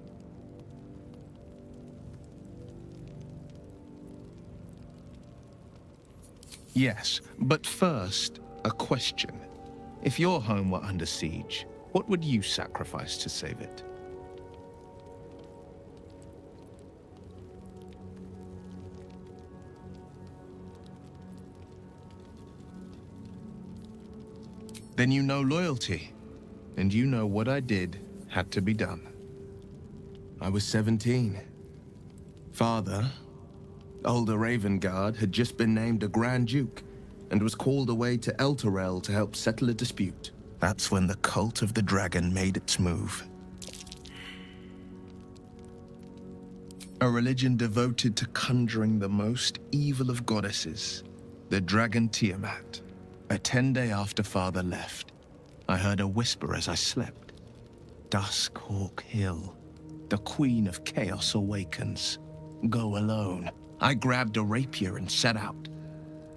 Yes, but first, a question. If your home were under siege, what would you sacrifice to save it? Then you know loyalty, and you know what I did had to be done. I was 17. Father, older Ravengard, had just been named a Grand Duke and was called away to Elturel to help settle a dispute. That's when the cult of the dragon made its move. A religion devoted to conjuring the most evil of goddesses, the dragon Tiamat. A 10-day after Father left, I heard a whisper as I slept. Duskhawk Hill, the Queen of Chaos awakens. Go alone. I grabbed a rapier and set out.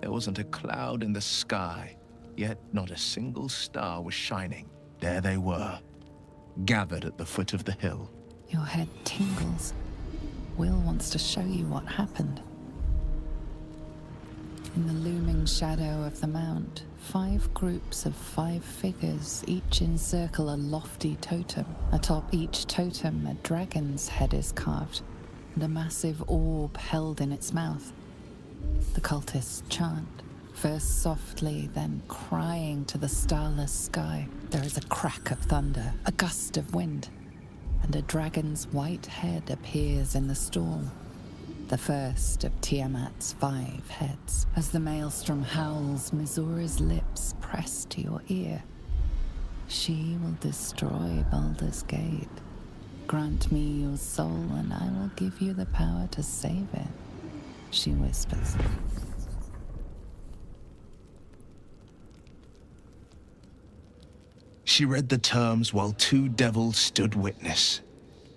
There wasn't a cloud in the sky, yet not a single star was shining. There they were, gathered at the foot of the hill. Your head tingles. Will wants to show you what happened. In the looming shadow of the mount, 5 groups of 5 figures each encircle a lofty totem. Atop each totem, a dragon's head is carved, and a massive orb held in its mouth. The cultists chant, first softly, then crying to the starless sky. There is a crack of thunder, a gust of wind, and a dragon's white head appears in the storm. The first of Tiamat's 5 heads. As the maelstrom howls, Mizura's lips press to your ear. She will destroy Baldur's Gate. Grant me your soul, and I will give you the power to save it, she whispers. She read the terms while 2 devils stood witness,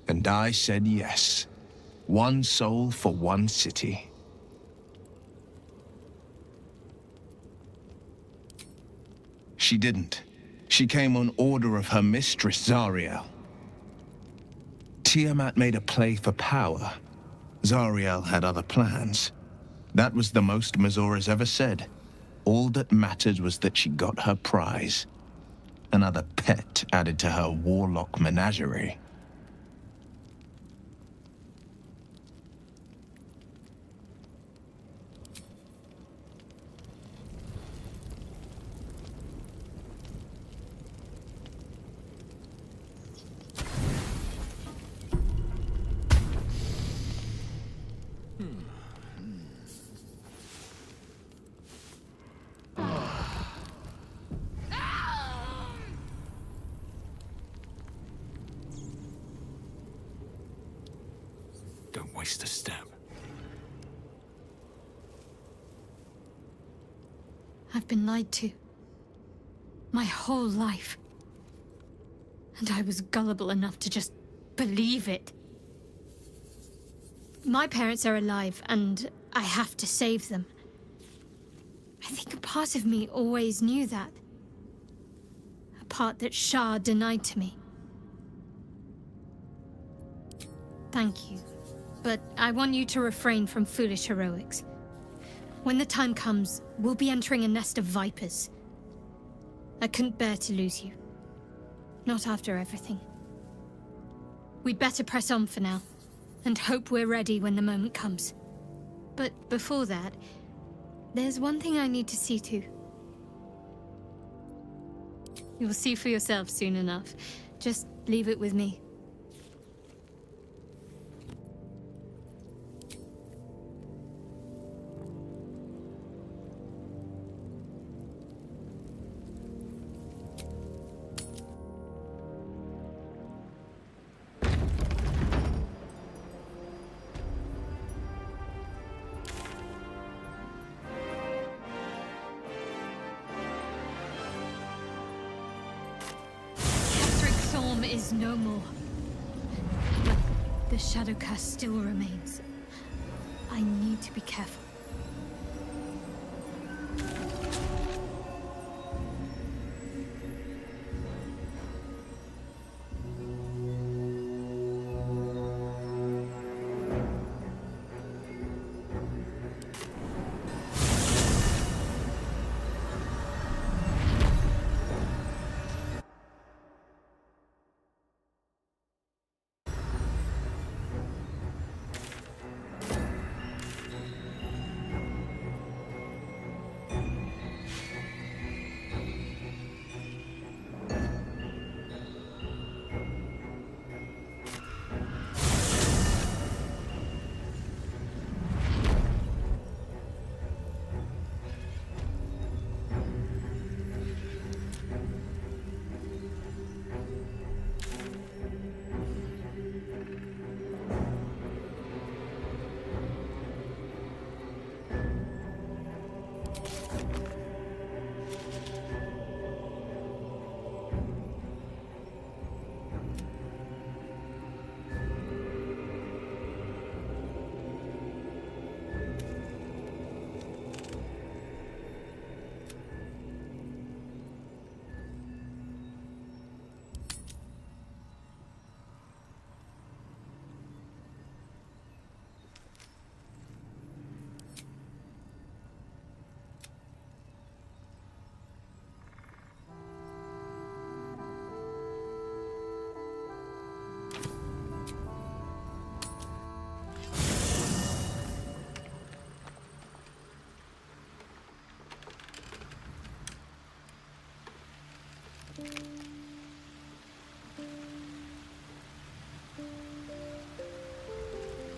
and I said yes. 1 soul for 1 city. She didn't. She came on order of her mistress, Zariel. Tiamat made a play for power. Zariel had other plans. That was the most Mizura's ever said. All that mattered was that she got her prize. Another pet added to her warlock menagerie. Don't waste a step. I've been lied to. My whole life. And I was gullible enough to just believe it. My parents are alive, and I have to save them. I think a part of me always knew that. A part that Shah denied to me. Thank you. But I want you to refrain from foolish heroics. When the time comes, we'll be entering a nest of vipers. I couldn't bear to lose you. Not after everything. We'd better press on for now, and hope we're ready when the moment comes. But before that, there's one thing I need to see to. You'll see for yourself soon enough. Just leave it with me. Is no more. But the shadow curse still remains. I need to be careful.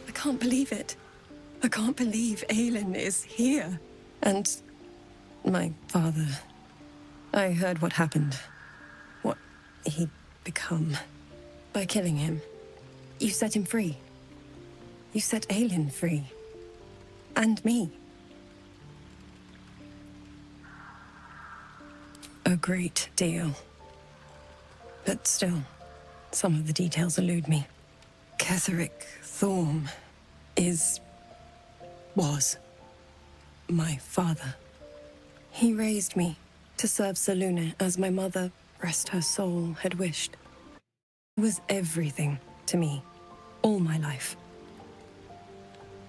I can't believe it. I can't believe Aelin is here. And my father. I heard what happened. What he'd become. By killing him. You set him free. You set Aelin free. And me. A great deal. But still, some of the details elude me. Ketheric Thorm was my father. He raised me to serve Selûne as my mother, rest her soul, had wished. He was everything to me, all my life.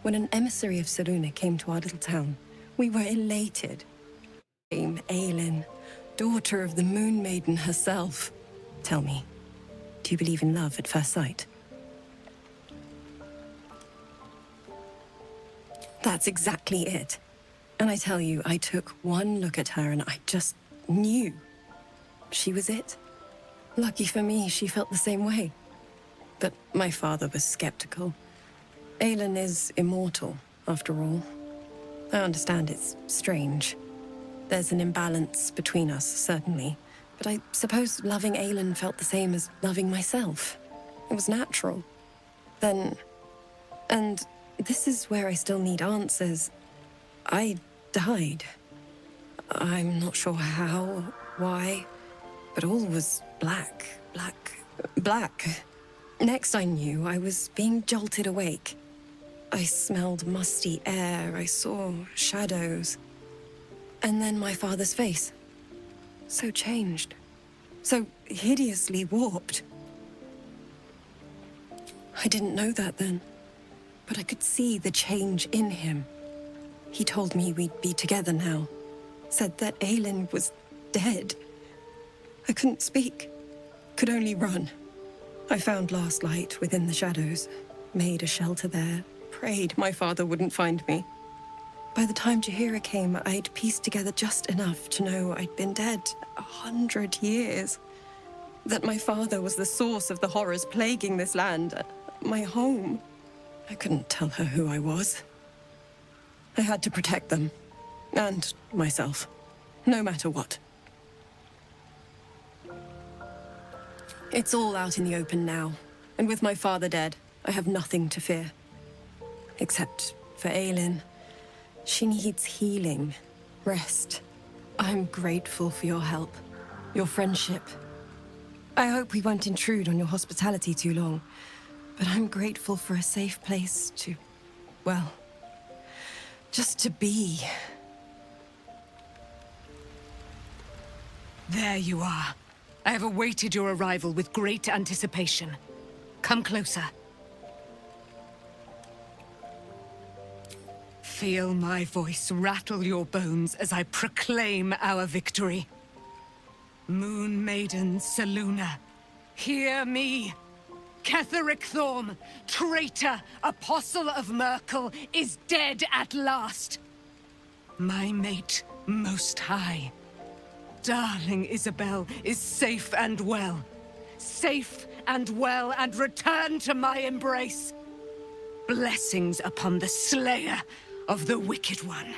When an emissary of Selûne came to our little town, we were elated. Came Aelin, daughter of the Moon Maiden herself. Tell me, do you believe in love at first sight? That's exactly it. And I tell you, I took one look at her and I just knew. She was it. Lucky for me, she felt the same way. But my father was skeptical. Aelin is immortal, after all. I understand it's strange. There's an imbalance between us, certainly. But I suppose loving Aelin felt the same as loving myself. It was natural. Then... and this is where I still need answers. I died. I'm not sure how, why, but all was black. Next I knew, I was being jolted awake. I smelled musty air, I saw shadows. And then my father's face. So changed. So hideously warped. I didn't know that then, but I could see the change in him. He told me we'd be together now. Said that Aelin was dead. I couldn't speak. Could only run. I found last light within the shadows. Made a shelter there. Prayed my father wouldn't find me. By the time Jaheira came, I'd pieced together just enough to know I'd been dead 100 years. That my father was the source of the horrors plaguing this land. My home. I couldn't tell her who I was. I had to protect them. And myself. No matter what. It's all out in the open now. And with my father dead, I have nothing to fear. Except for Aelin. She needs healing. Rest. I'm grateful for your help. Your friendship. I hope we won't intrude on your hospitality too long. But I'm grateful for a safe place to... well... just to be. There you are. I have awaited your arrival with great anticipation. Come closer. Feel my voice rattle your bones as I proclaim our victory. Moon Maiden Selûne, hear me! Ketheric Thorm, traitor, apostle of Myrkul, is dead at last. My mate, most high. Darling Isabel is safe and well. Safe and well, and return to my embrace. Blessings upon the slayer of the Wicked One.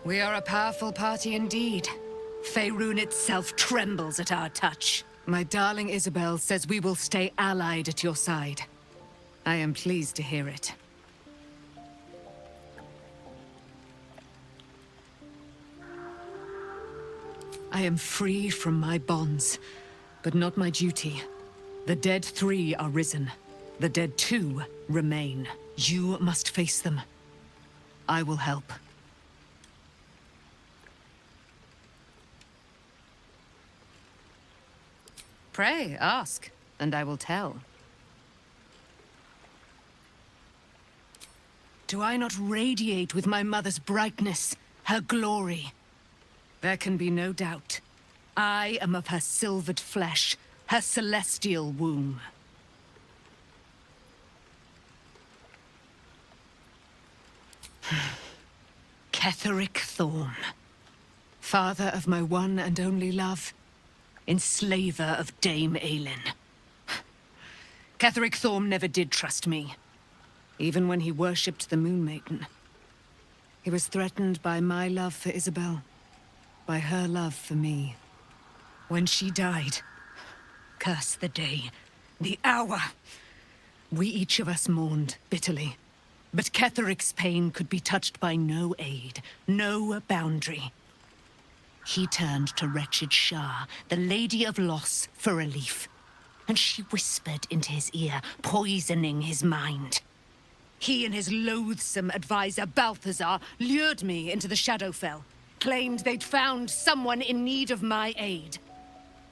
We are a powerful party indeed. Faerun itself trembles at our touch. My darling Isabel says we will stay allied at your side. I am pleased to hear it. I am free from my bonds, but not my duty. The dead 3 are risen. The dead 2 remain. You must face them. I will help. Pray, ask, and I will tell. Do I not radiate with my mother's brightness, her glory? There can be no doubt. I am of her silvered flesh, her celestial womb. Ketheric Thorm. Father of my one and only love, enslaver of Dame Aelin. Ketheric Thorm never did trust me, even when he worshipped the Moon Maiden. He was threatened by my love for Isabel, by her love for me. When she died, curse the day, the hour, we each of us mourned bitterly. But Ketheric's pain could be touched by no aid, no boundary. He turned to wretched Shah, the Lady of Loss, for relief. And she whispered into his ear, poisoning his mind. He and his loathsome advisor, Balthazar, lured me into the Shadowfell, claimed they'd found someone in need of my aid.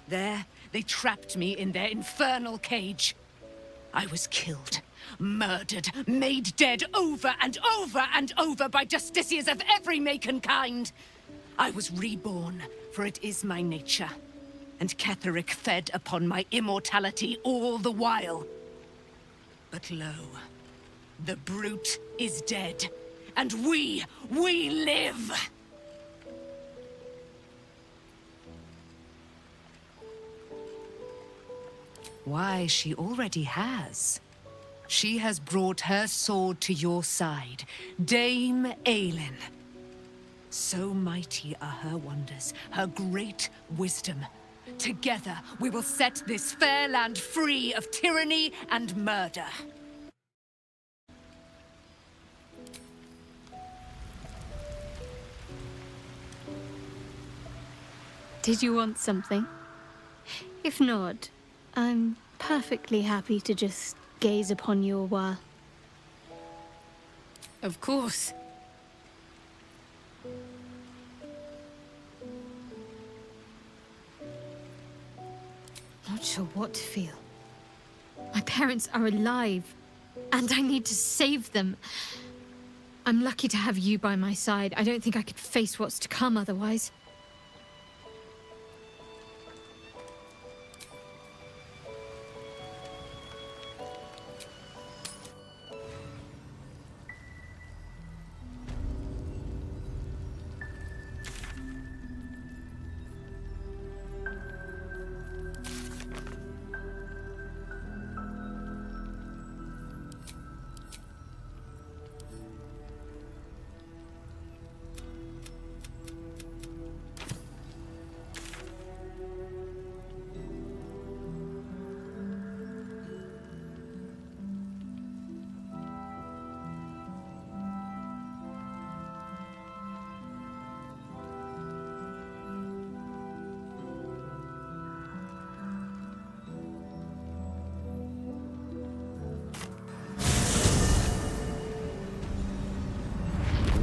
There, they trapped me in their infernal cage. I was killed, murdered, made dead over and over and over by justiciars of every make and kind. I was reborn, for it is my nature. And Ketheric fed upon my immortality all the while. But lo, the brute is dead, and we live! Why, she already has. She has brought her sword to your side, Dame Aelin. So mighty are her wonders, her great wisdom. Together, we will set this fair land free of tyranny and murder. Did you want something? If not, I'm perfectly happy to just gaze upon you a while. Of course. Not sure what to feel. My parents are alive, and I need to save them. I'm lucky to have you by my side. I don't think I could face what's to come otherwise.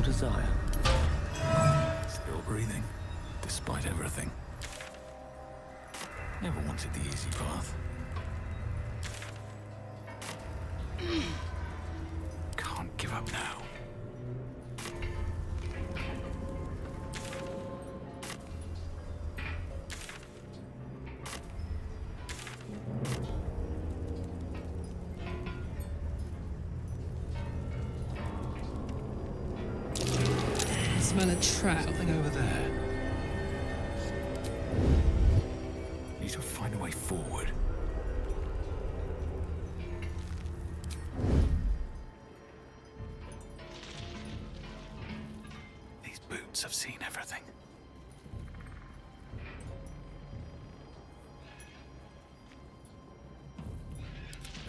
Desire. Still breathing, despite everything. Never wanted the easy path. Can't give up now. Smell a trap. Something over there. Need to find a way forward. These boots have seen everything.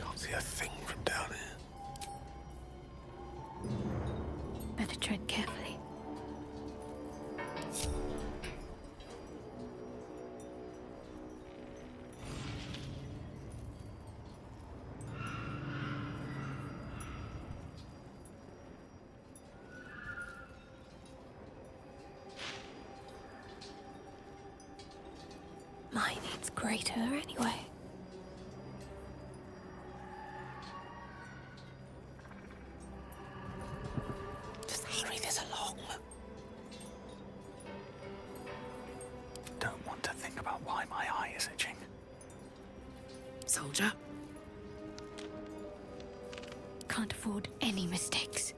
Can't see a thing from down here. Better tread carefully. Mine needs greater anyway. Just hurry this along. Don't want to think about why my eye is itching. Soldier? Can't afford any mistakes.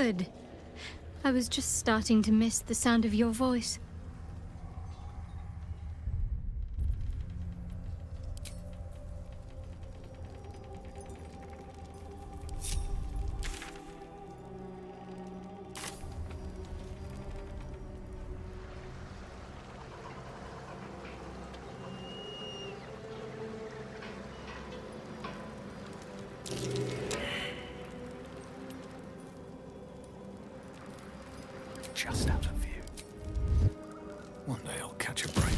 Good. I was just starting to miss the sound of your voice. Just out of view. One day I'll catch a break.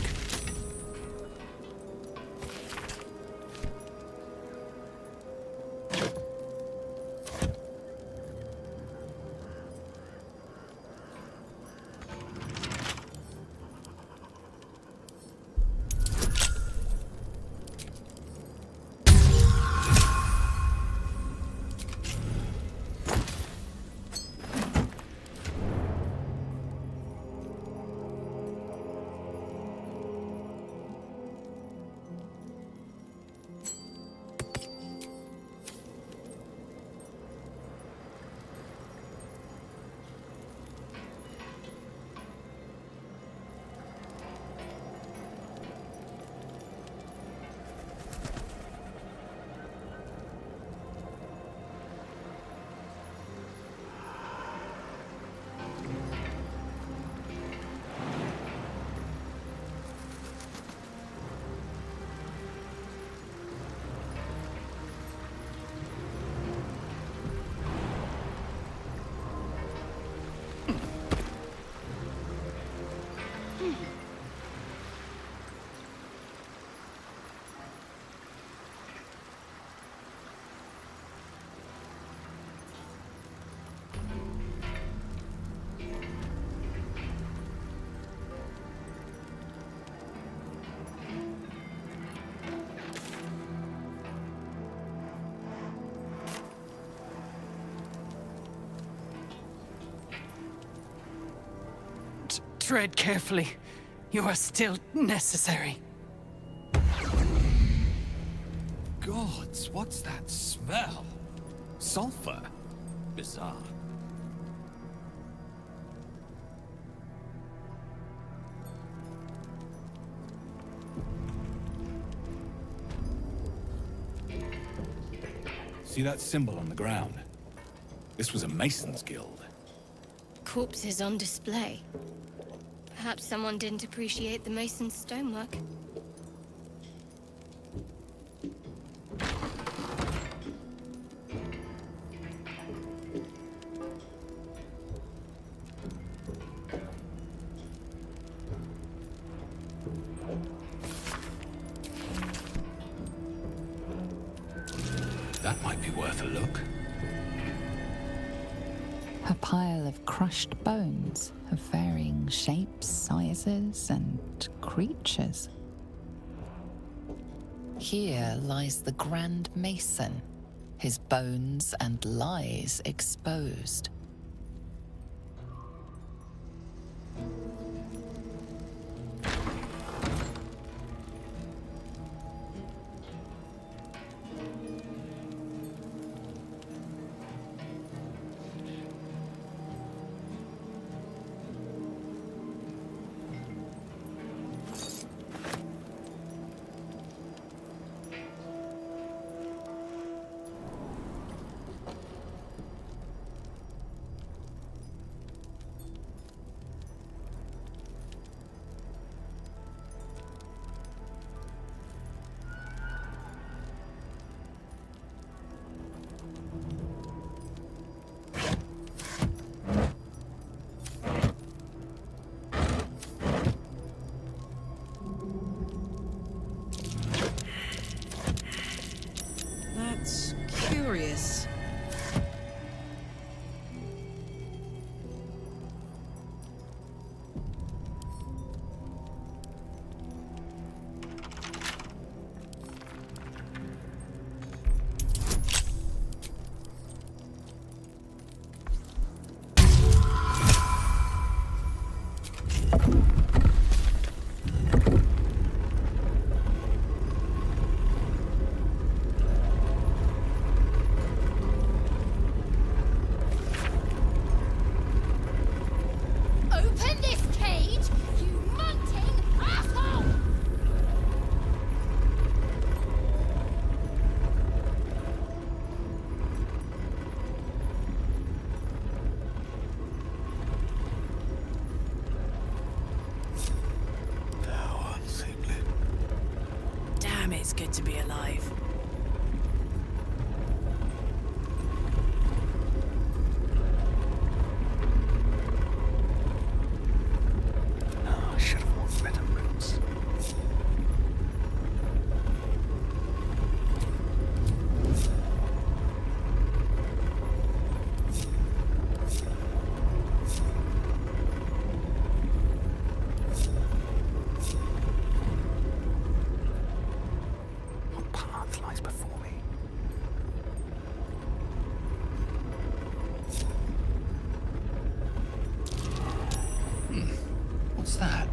Tread carefully. You are still necessary. Gods, what's that smell? Sulfur? Bizarre. See that symbol on the ground? This was a Mason's guild. Corpses on display. Perhaps someone didn't appreciate the mason's stonework. That might be worth a look. A pile of crushed bones of varying shapes, sizes, and creatures. Here lies the Grand Mason, his bones and lies exposed. It's good to be alive. Oh, I should have walked better routes. What path lies before me? What's that?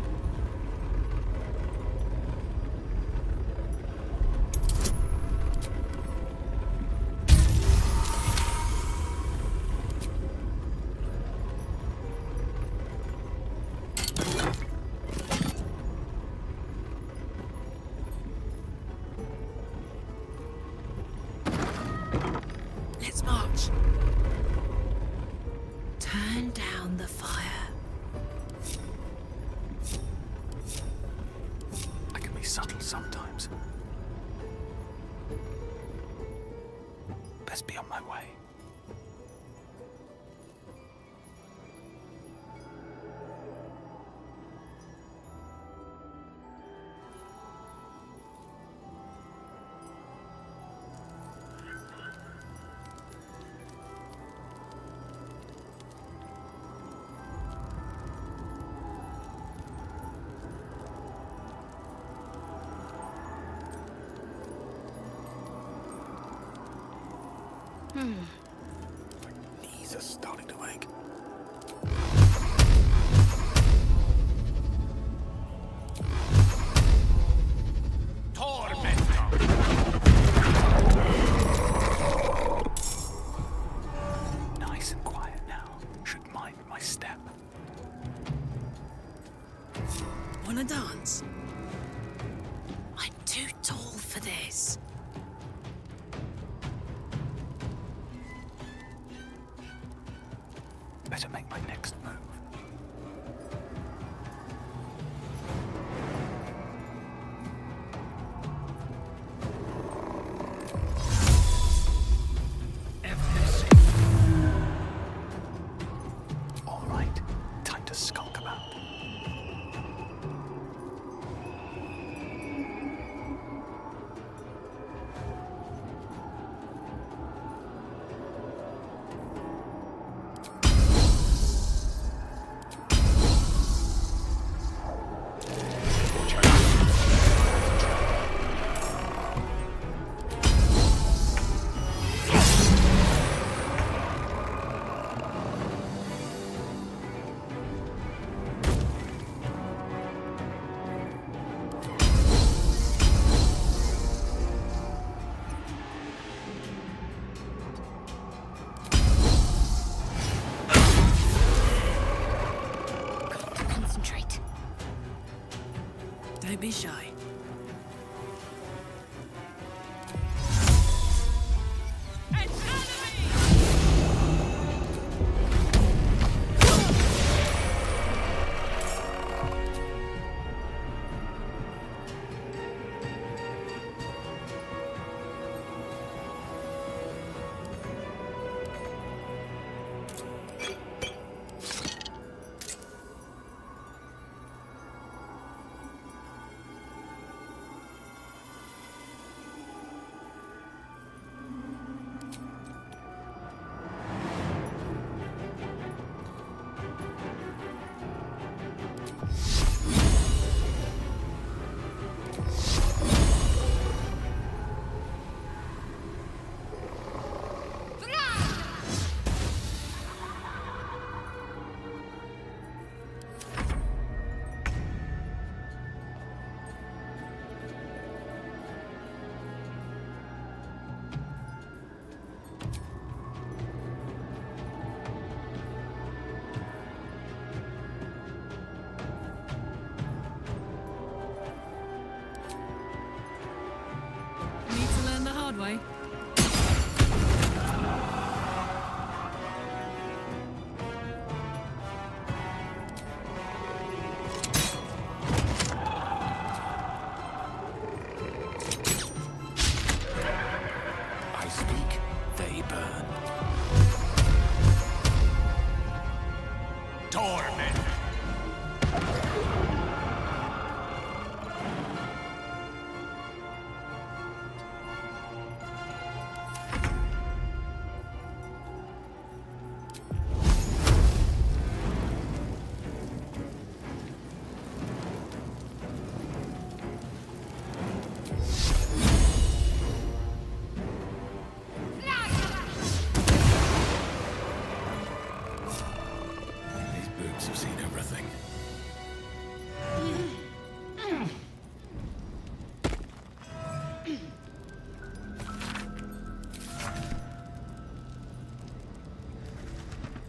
Let's march. Turn down the fire. I can be subtle sometimes. Best be on my way. Knees are starting to ache. Nice and quiet now. Should mind my step. Wanna dance? I'm too tall for this. Better make my next move. All right, time to skulk about. Concentrate. Don't be shy. way.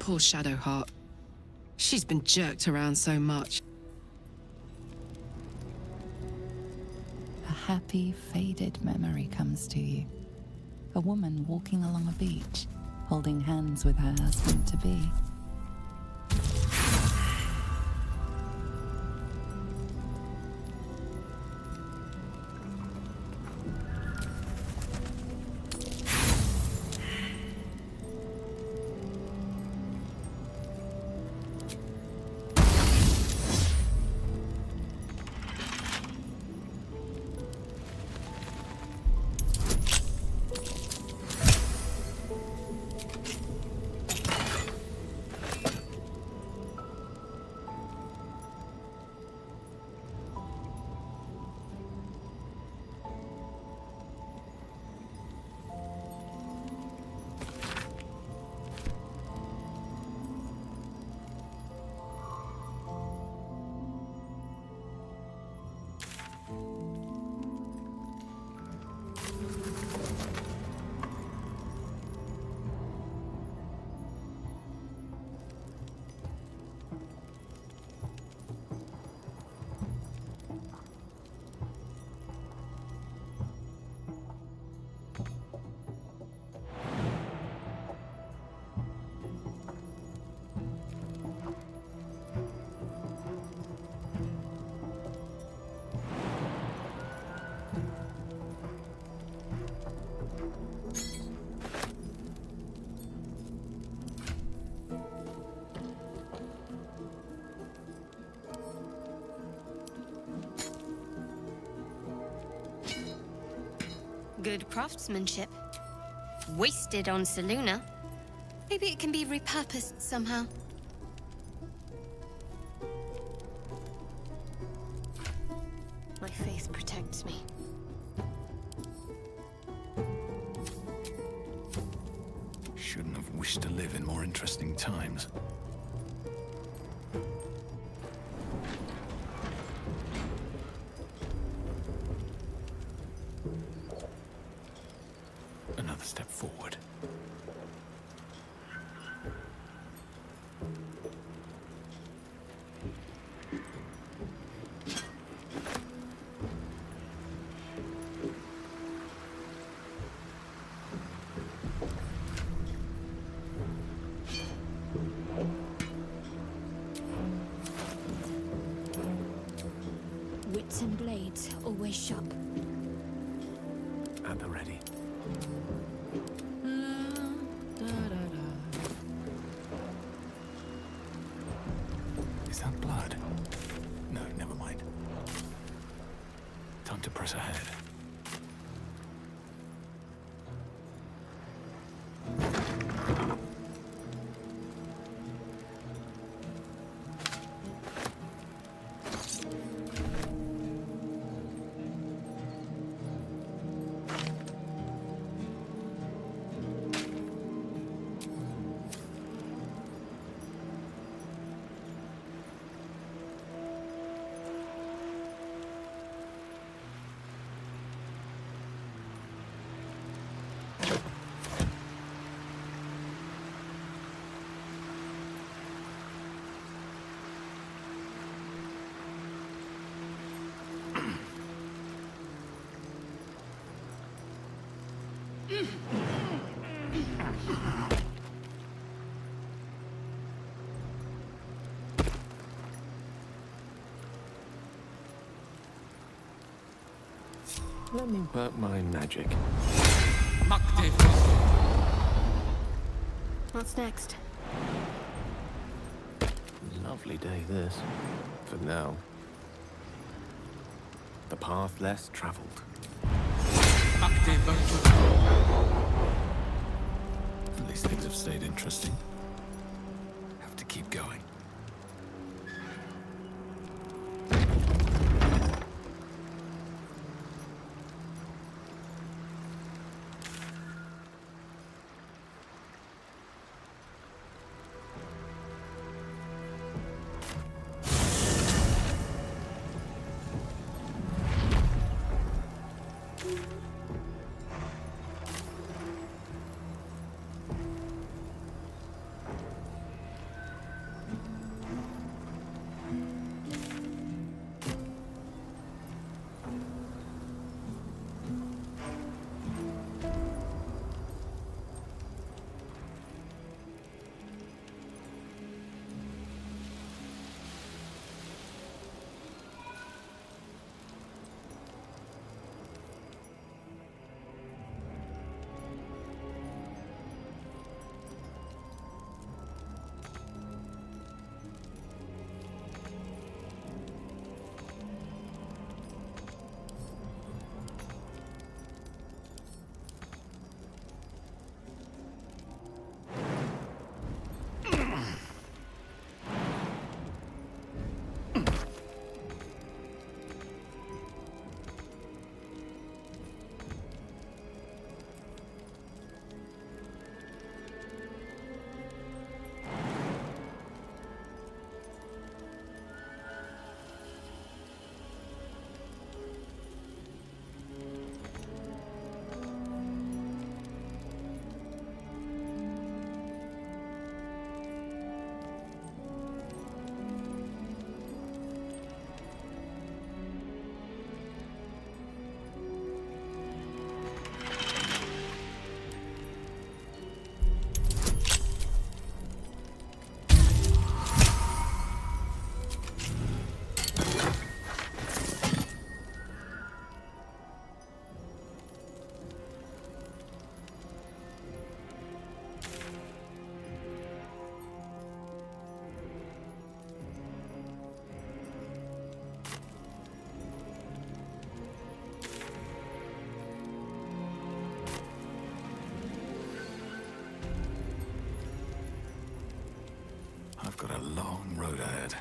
Poor Shadowheart. She's been jerked around so much. A happy, faded memory comes to you. A woman walking along a beach, holding hands with her husband-to-be. Good craftsmanship. Wasted on Selûne. Maybe it can be repurposed somehow. My faith protects me. Shouldn't have wished to live in more interesting times. Another step forward. Wits and blades, always sharp. At the ready. Is that blood? No, never mind. Time to press ahead. Let me work my magic. What's next? Lovely day, this. For now. The path less traveled. At least things have stayed interesting. Have to keep going. long road ahead.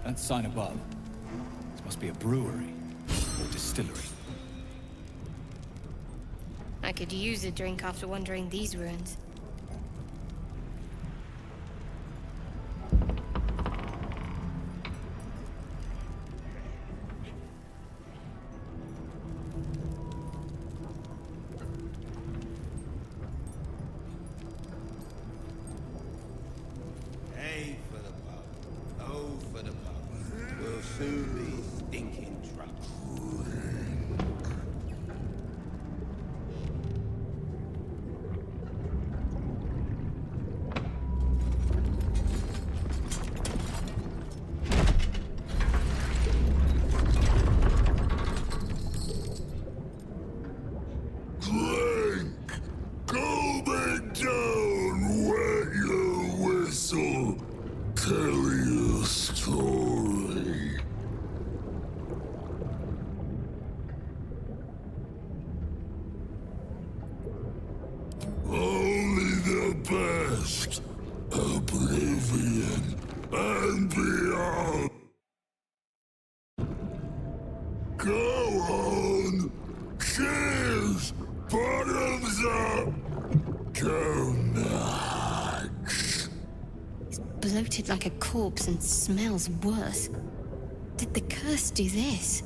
That sign above. This must be a brewery or distillery. I could use a drink after wandering these ruins. Hey for the pub. Oh for the pub. We'll soon be stinking drunk. Go back down, wet your whistle, tell your story. Only the best, oblivion and beyond. Go on, cheers, bottoms up. Go nuts. It's bloated like a corpse and smells worse. Did the curse do this?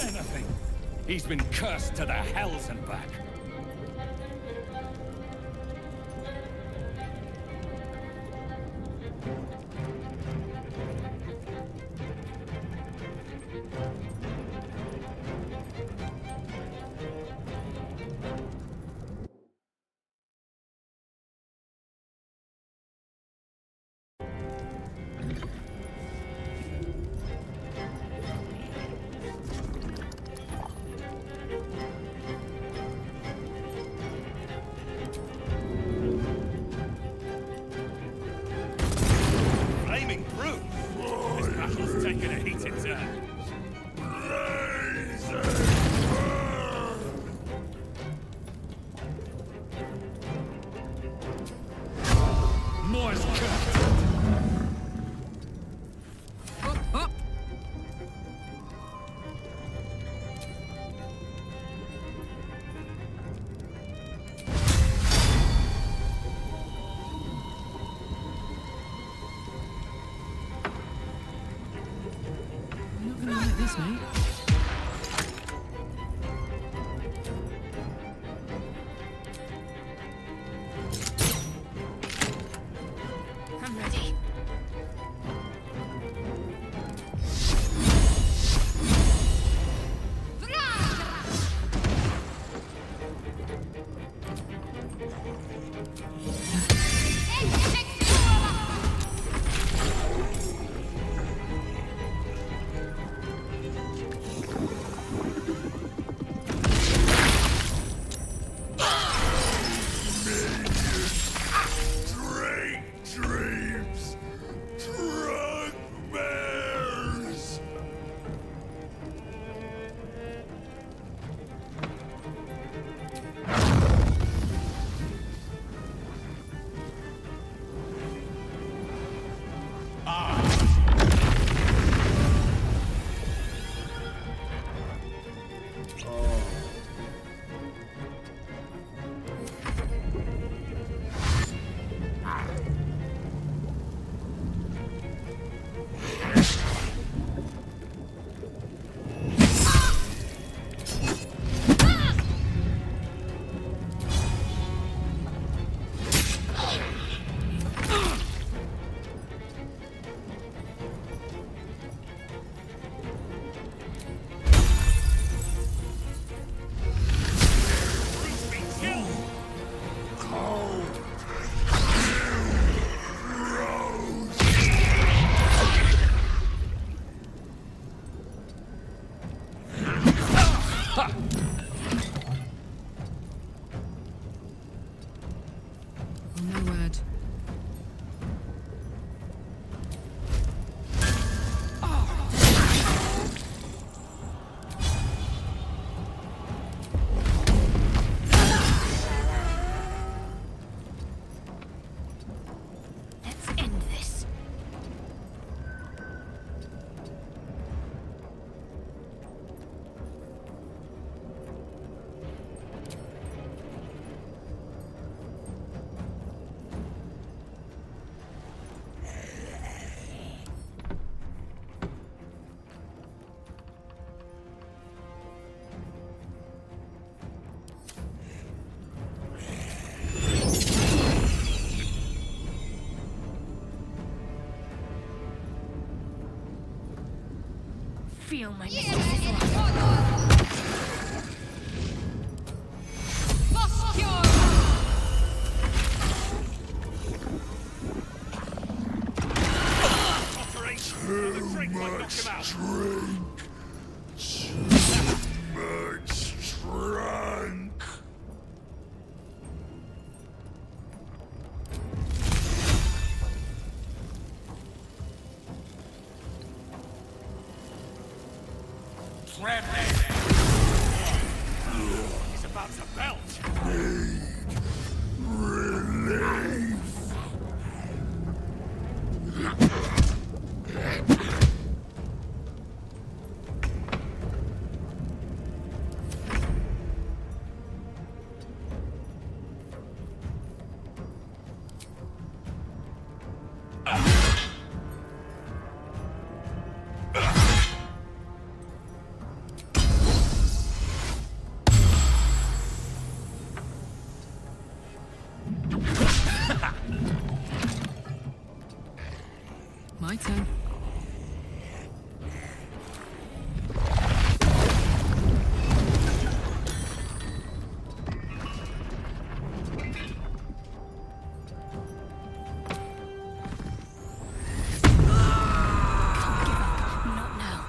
Anything. He's been cursed to the hells and back. Flaming brew! This battle's taken a heated turn. More's cursed! Not gonna like this, mate. feel my mistress's love. Too much drink. Too much drunk. He's about to belch. Relief. My turn. Not now.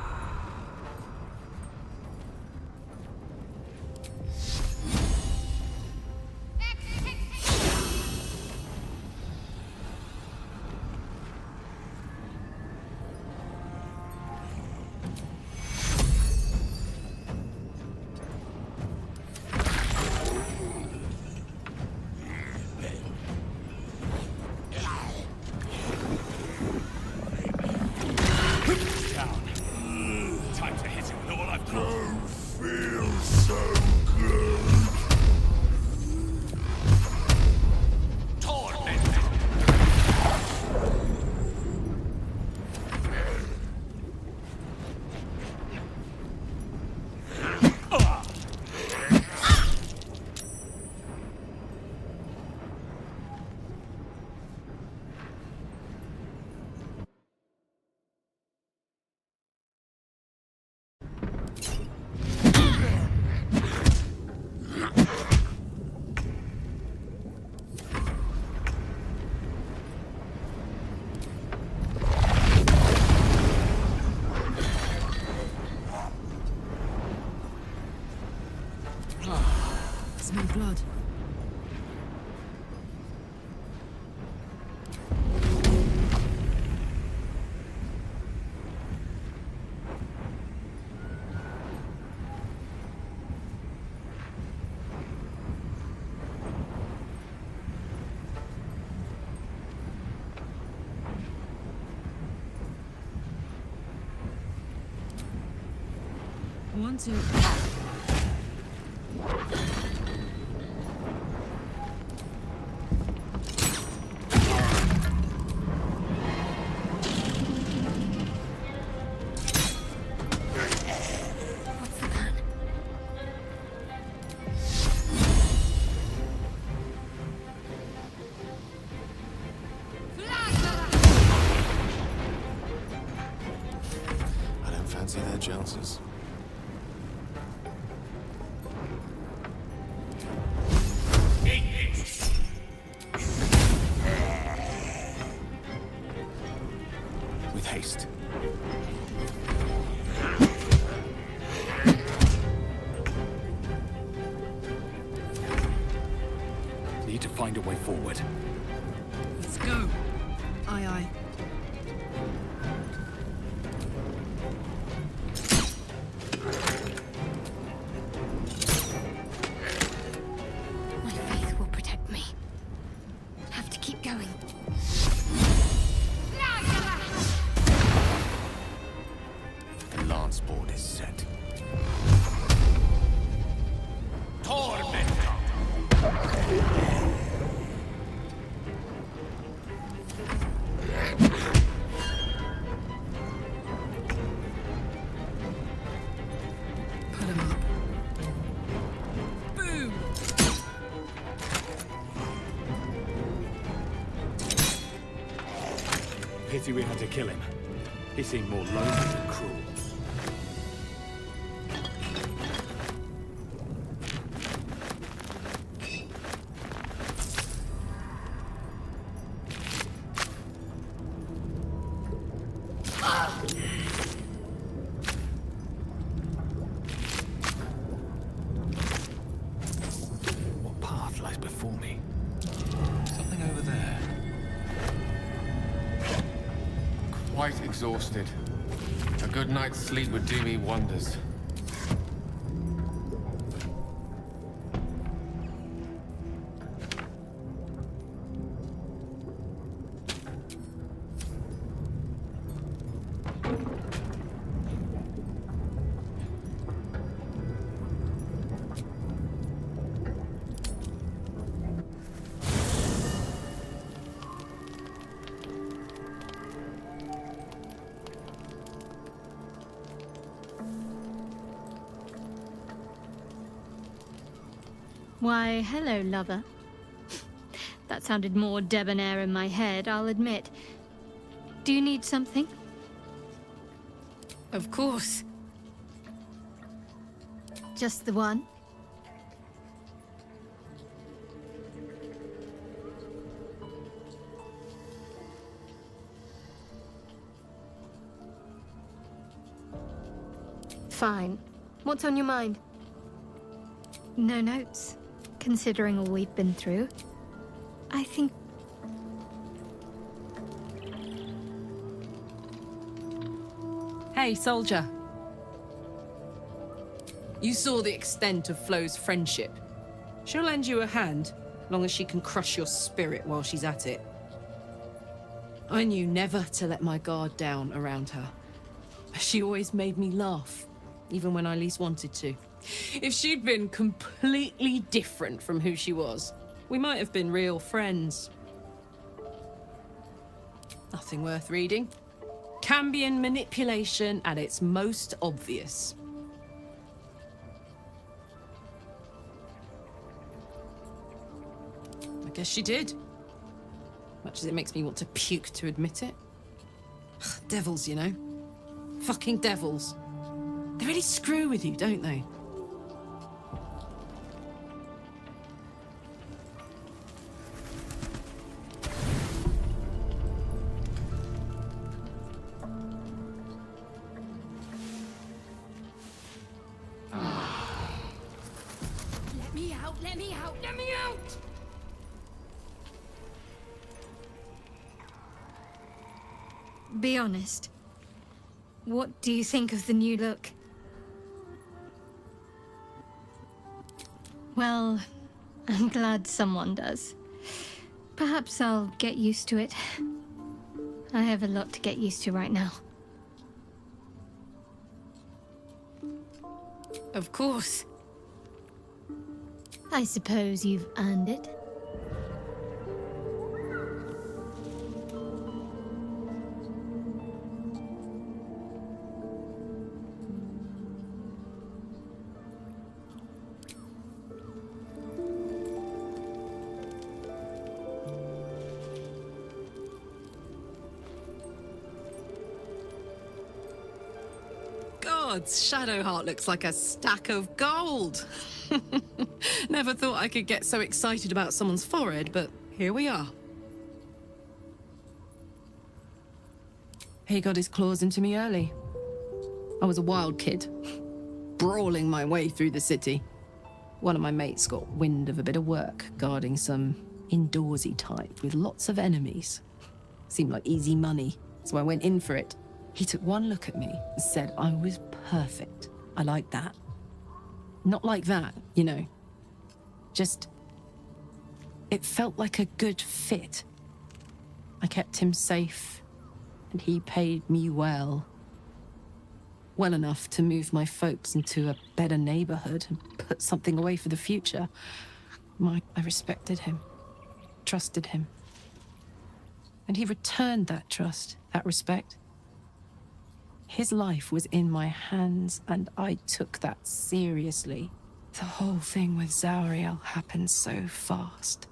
Time to hit him with all I've got. Don't feel so good. Smell blood. One, two. I don't fancy their chances. With haste. Need to find a way forward. Let's go. Aye, aye. My faith will protect me. Have to keep going. The lance board is set. Put him up. Boom! Pity we had to kill him. He seemed more lonely than cruel. quite exhausted. A good night's sleep would do me wonders. Why, hello, lover. That sounded more debonair in my head, I'll admit. Do you need something? Of course. Just the one? Fine. What's on your mind? No notes. Considering all we've been through, I think... Hey, soldier. You saw the extent of Flo's friendship. She'll lend you a hand, long as she can crush your spirit while she's at it. I knew never to let my guard down around her. She always made me laugh, even when I least wanted to. If she'd been completely different from who she was, we might have been real friends. Nothing worth reading. Cambion manipulation at its most obvious. I guess she did. Much as it makes me want to puke to admit it. Devils, you know. Fucking devils. They really screw with you, don't they? Let me out, let me out, let me out! Be honest. What do you think of the new look? Well, I'm glad someone does. Perhaps I'll get used to it. I have a lot to get used to right now. Of course. I suppose you've earned it. God's Shadowheart looks like a stack of gold. Never thought I could get so excited about someone's forehead, but here we are. He got his claws into me early. I was a wild kid, brawling my way through the city. One of my mates got wind of a bit of work guarding some indoorsy type with lots of enemies. Seemed like easy money, so I went in for it. He took one look at me and said I was perfect. I liked that. Not like that, you know. Just... it felt like a good fit. I kept him safe, and he paid me well. Well enough to move my folks into a better neighborhood and put something away for the future. I respected him, trusted him. And he returned that trust, that respect. His life was in my hands, and I took that seriously. The whole thing with Zariel happened so fast.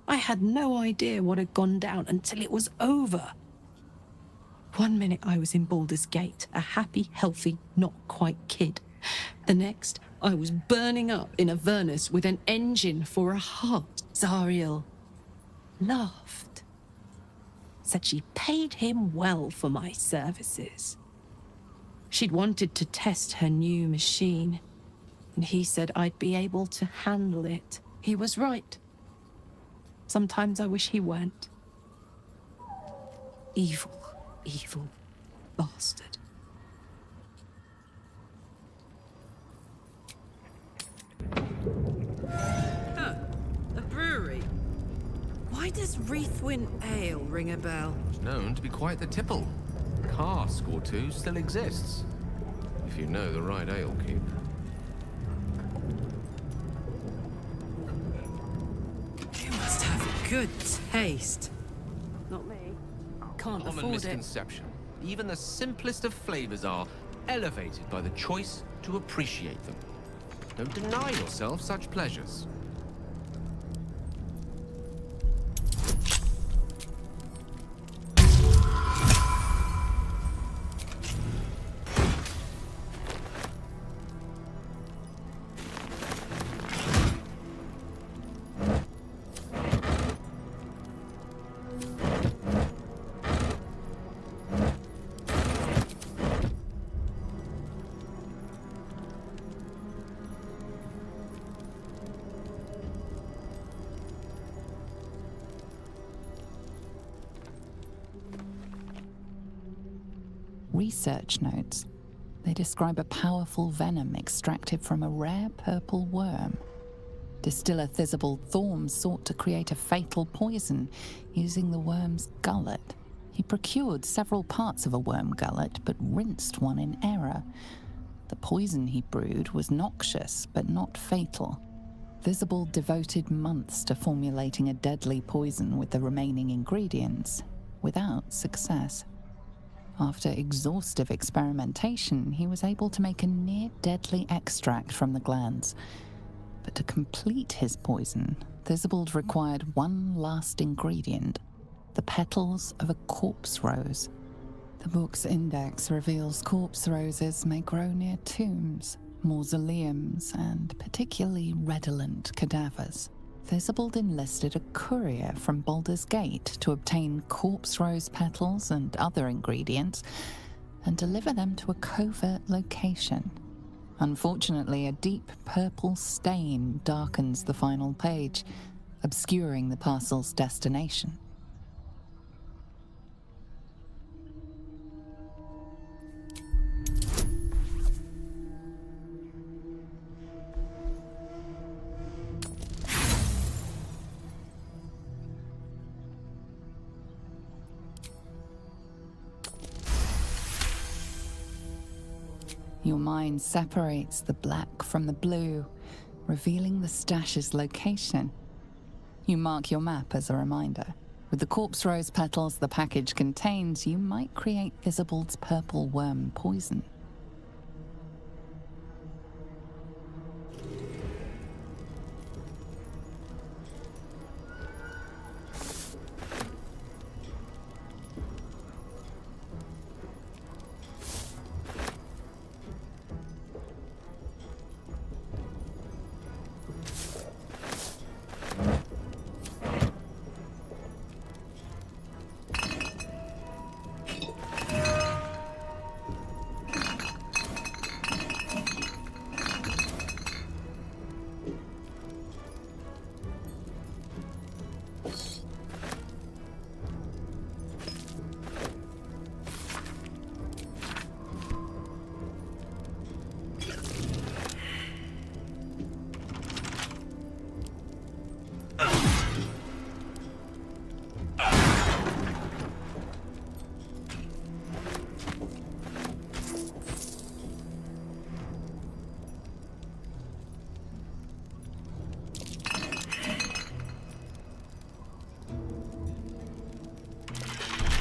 I had no idea what had gone down until it was over. One minute I was in Baldur's Gate, a happy, healthy, not quite kid. The next, I was burning up in Avernus with an engine for a heart. Zariel laughed. Said she paid him well for my services. She'd wanted to test her new machine, and he said I'd be able to handle it. He was right. Sometimes I wish he weren't. Evil. evil bastard. Huh. A brewery. Why does Wreathwin Ale ring a bell? It's known to be quite the tipple. A cask or two still exists, if you know the right ale keep. You must have good taste. Not me. Can't Common afford it. misconception. Even the simplest of flavors are elevated by the choice to appreciate them. Don't deny yourself such pleasures. Research notes. They describe a powerful venom extracted from a rare purple worm. Distiller Thisbald Thorm sought to create a fatal poison using the worm's gullet. He procured several parts of a worm gullet, but rinsed one in error. The poison he brewed was noxious, but not fatal. Thisbald devoted months to formulating a deadly poison with the remaining ingredients, without success. After exhaustive experimentation, he was able to make a near-deadly extract from the glands. But to complete his poison, Thisbald required one last ingredient, the petals of a corpse rose. The book's index reveals corpse roses may grow near tombs, mausoleums, and particularly redolent cadavers. Thisbald enlisted a courier from Baldur's Gate to obtain corpse rose petals and other ingredients and deliver them to a covert location. Unfortunately, a deep purple stain darkens the final page, obscuring the parcel's destination. Your mind separates the black from the blue, revealing the stash's location. You mark your map as a reminder. With the corpse rose petals the package contains, you might create Thisbald's purple worm poison.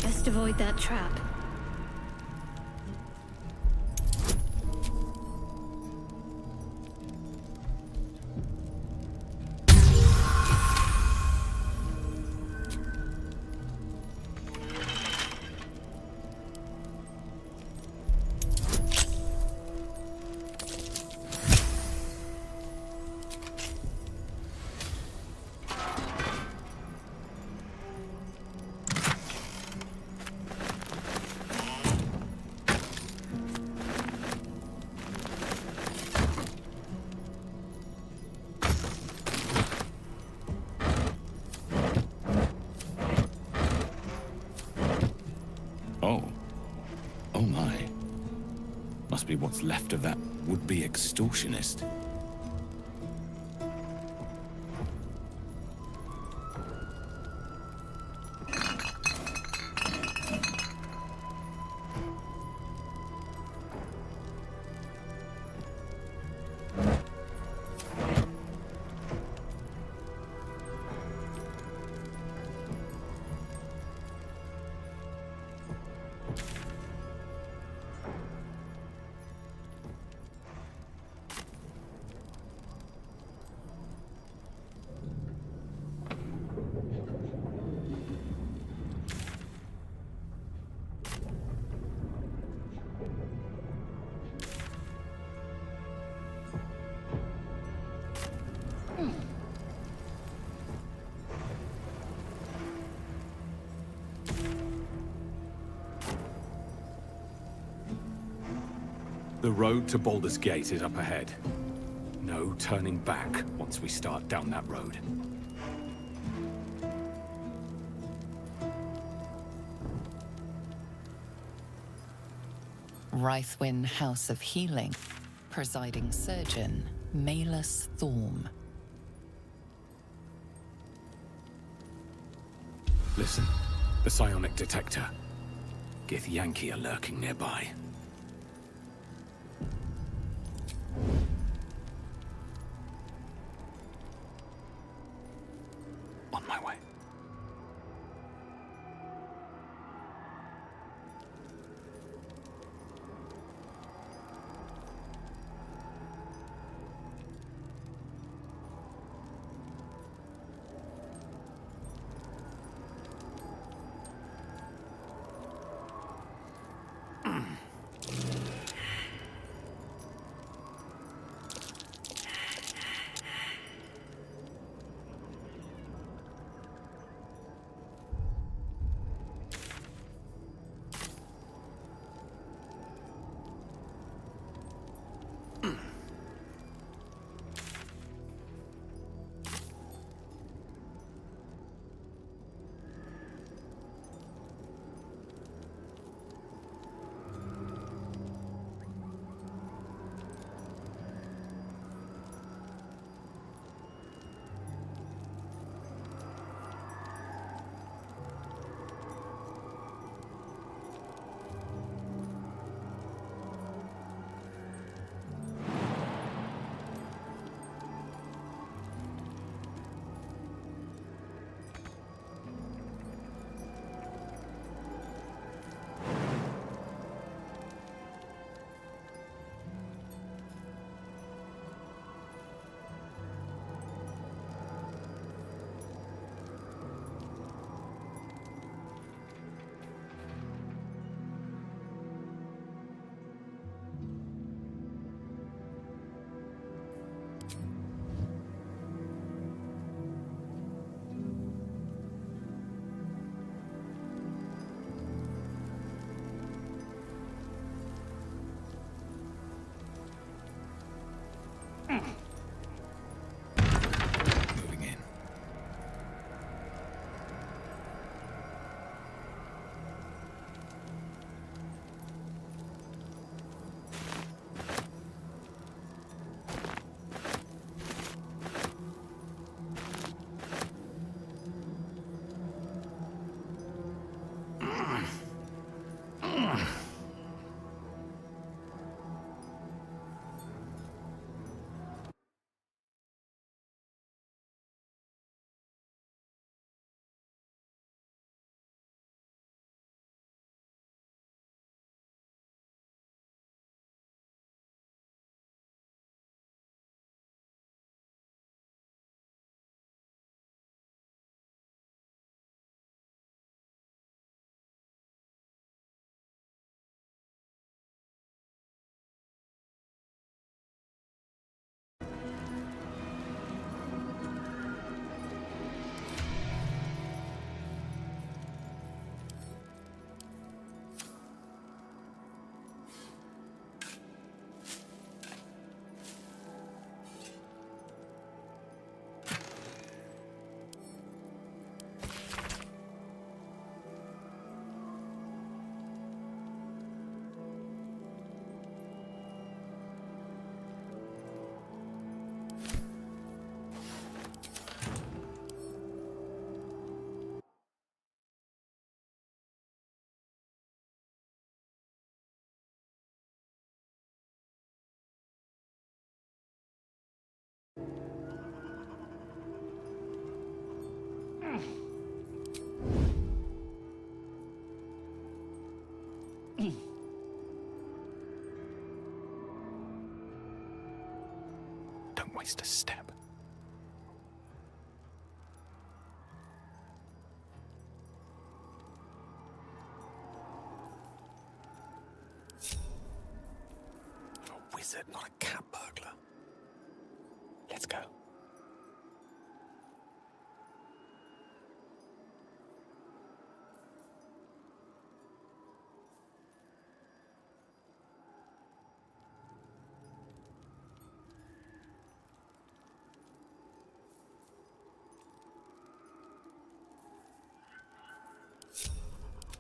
Best avoid that trap. be what's left of that would-be extortionist. The road to Baldur's Gate is up ahead. No turning back once we start down that road. Rythwin House of Healing. Presiding Surgeon, Malus Thorm. Listen, the psionic detector. Githyanki are lurking nearby. On my way. Don't waste a step. You're a wizard, not a cat burglar. Let's go.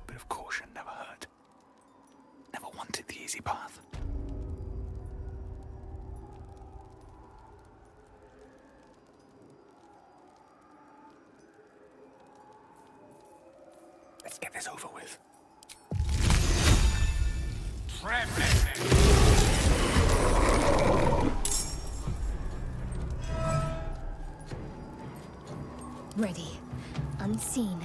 Bit of caution never hurt. Never wanted the easy path. Let's get this over with. Ready. Unseen.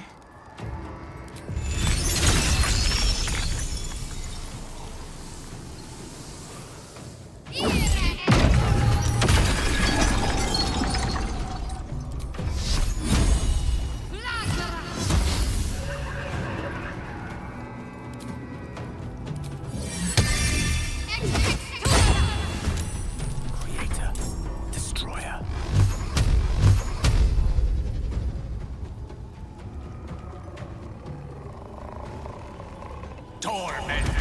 Creator. Destroyer. Torment.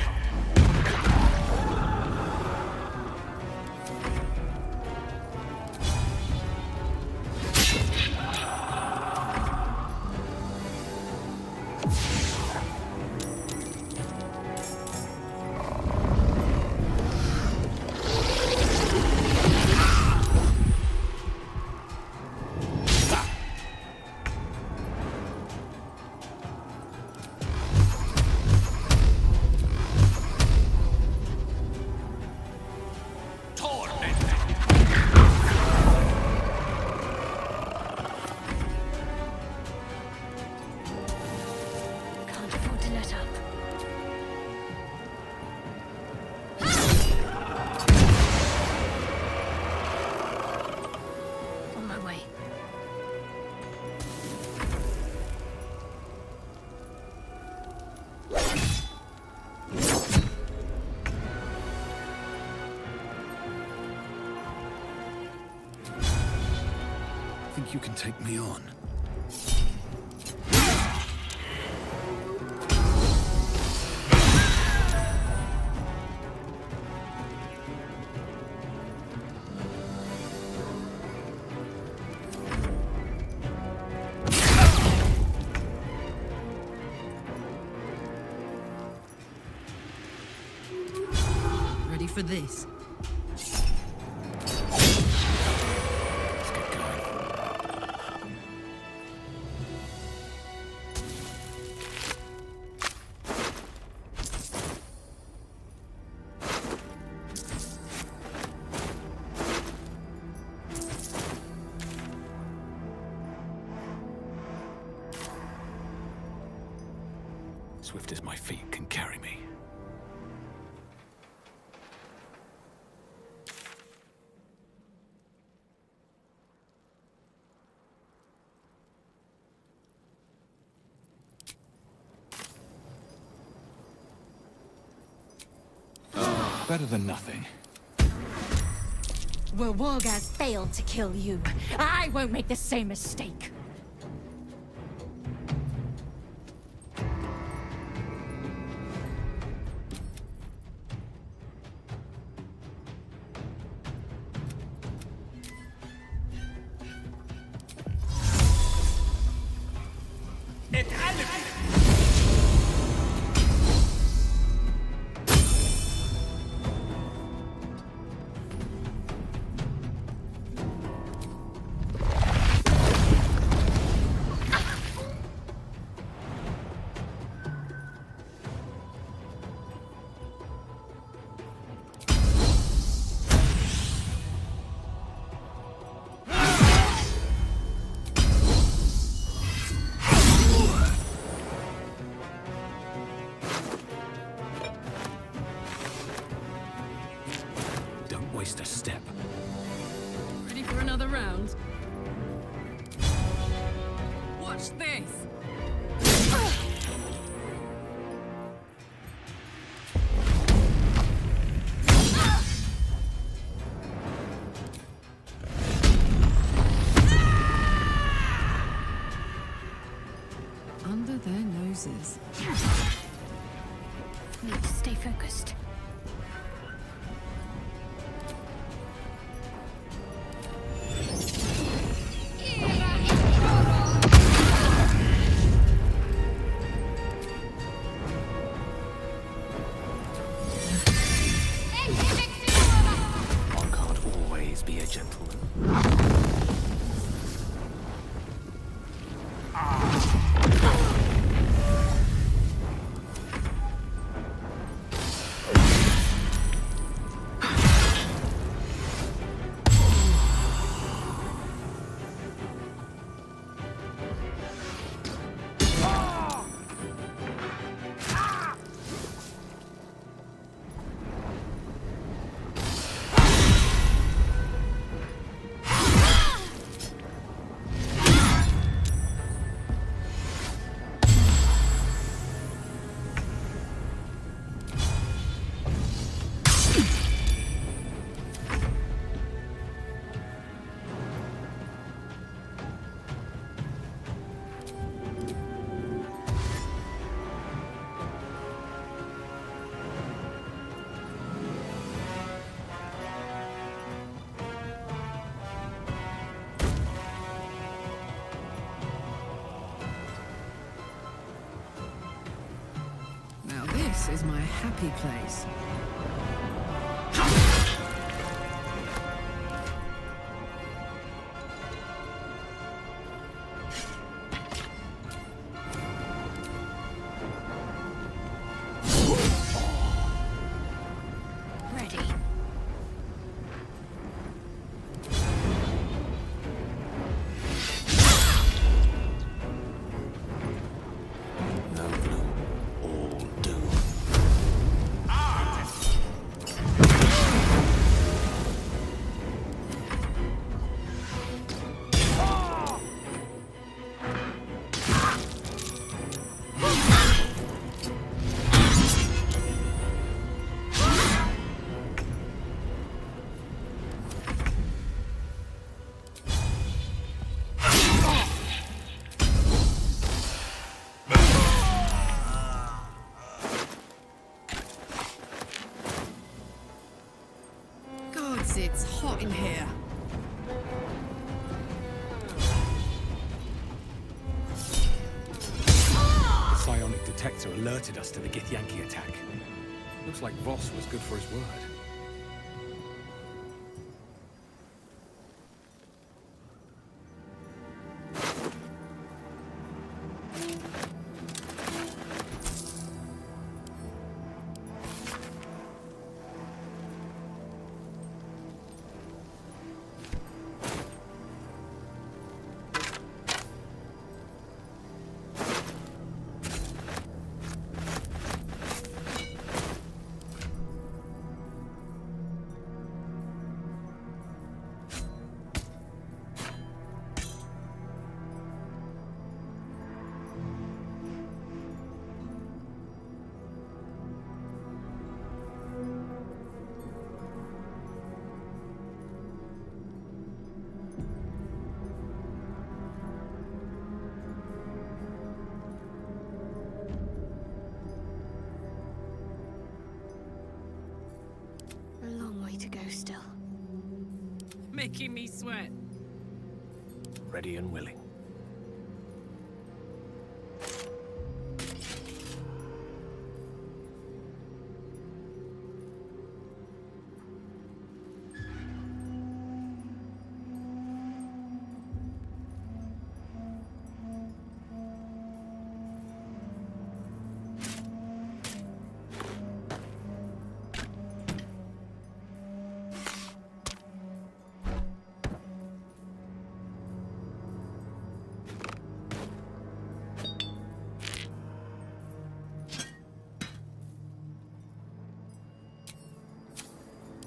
Can't afford to let up. On my way. Think you can take me on? Ready for this? Swift as my feet can carry me. Better than nothing. Well, Wargaz failed to kill you. I won't make the same mistake. Watch this! Under their noses. Need to stay focused. One can't always be a gentleman. Now this is my happy place. Ready. No blue, all doom. Gods, it's hot in here. The psionic detector alerted us to the Githyanki attack. Looks like Voss was good for his word. A long way to go still. Making me sweat. Ready and willing.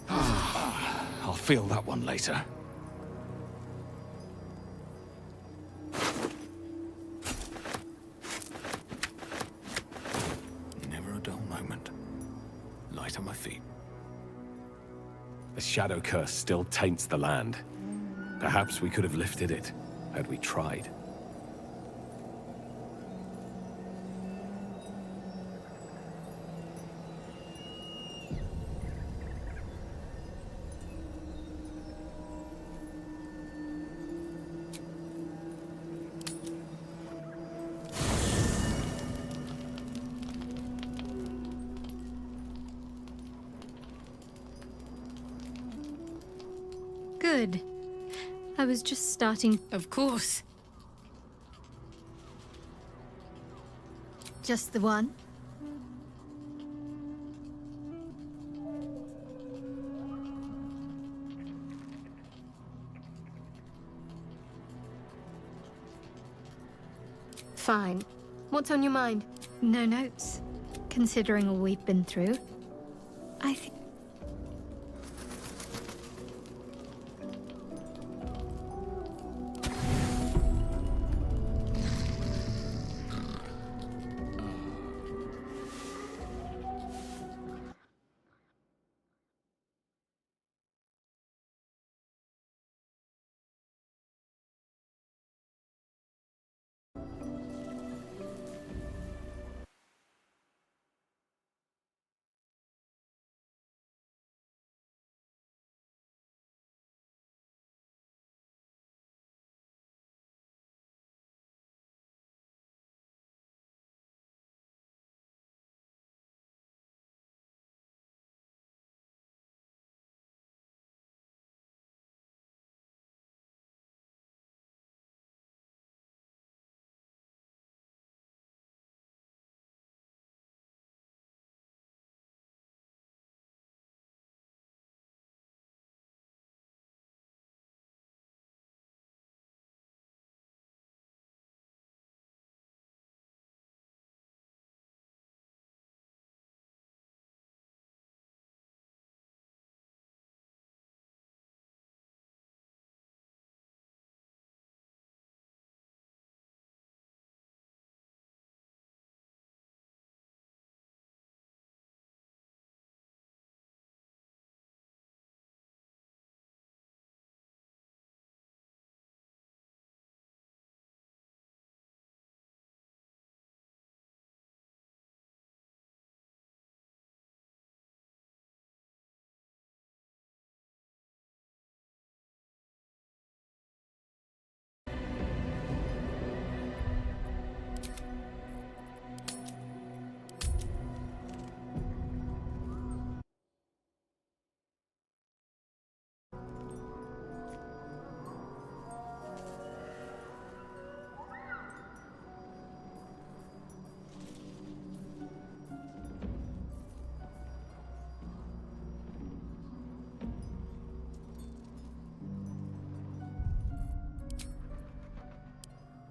I'll feel that one later. right on my feet. The shadow curse still taints the land. Perhaps we could have lifted it, had we tried. Good. I was just starting... Of course. Just the one? Fine. What's on your mind? No notes. Considering all we've been through. I think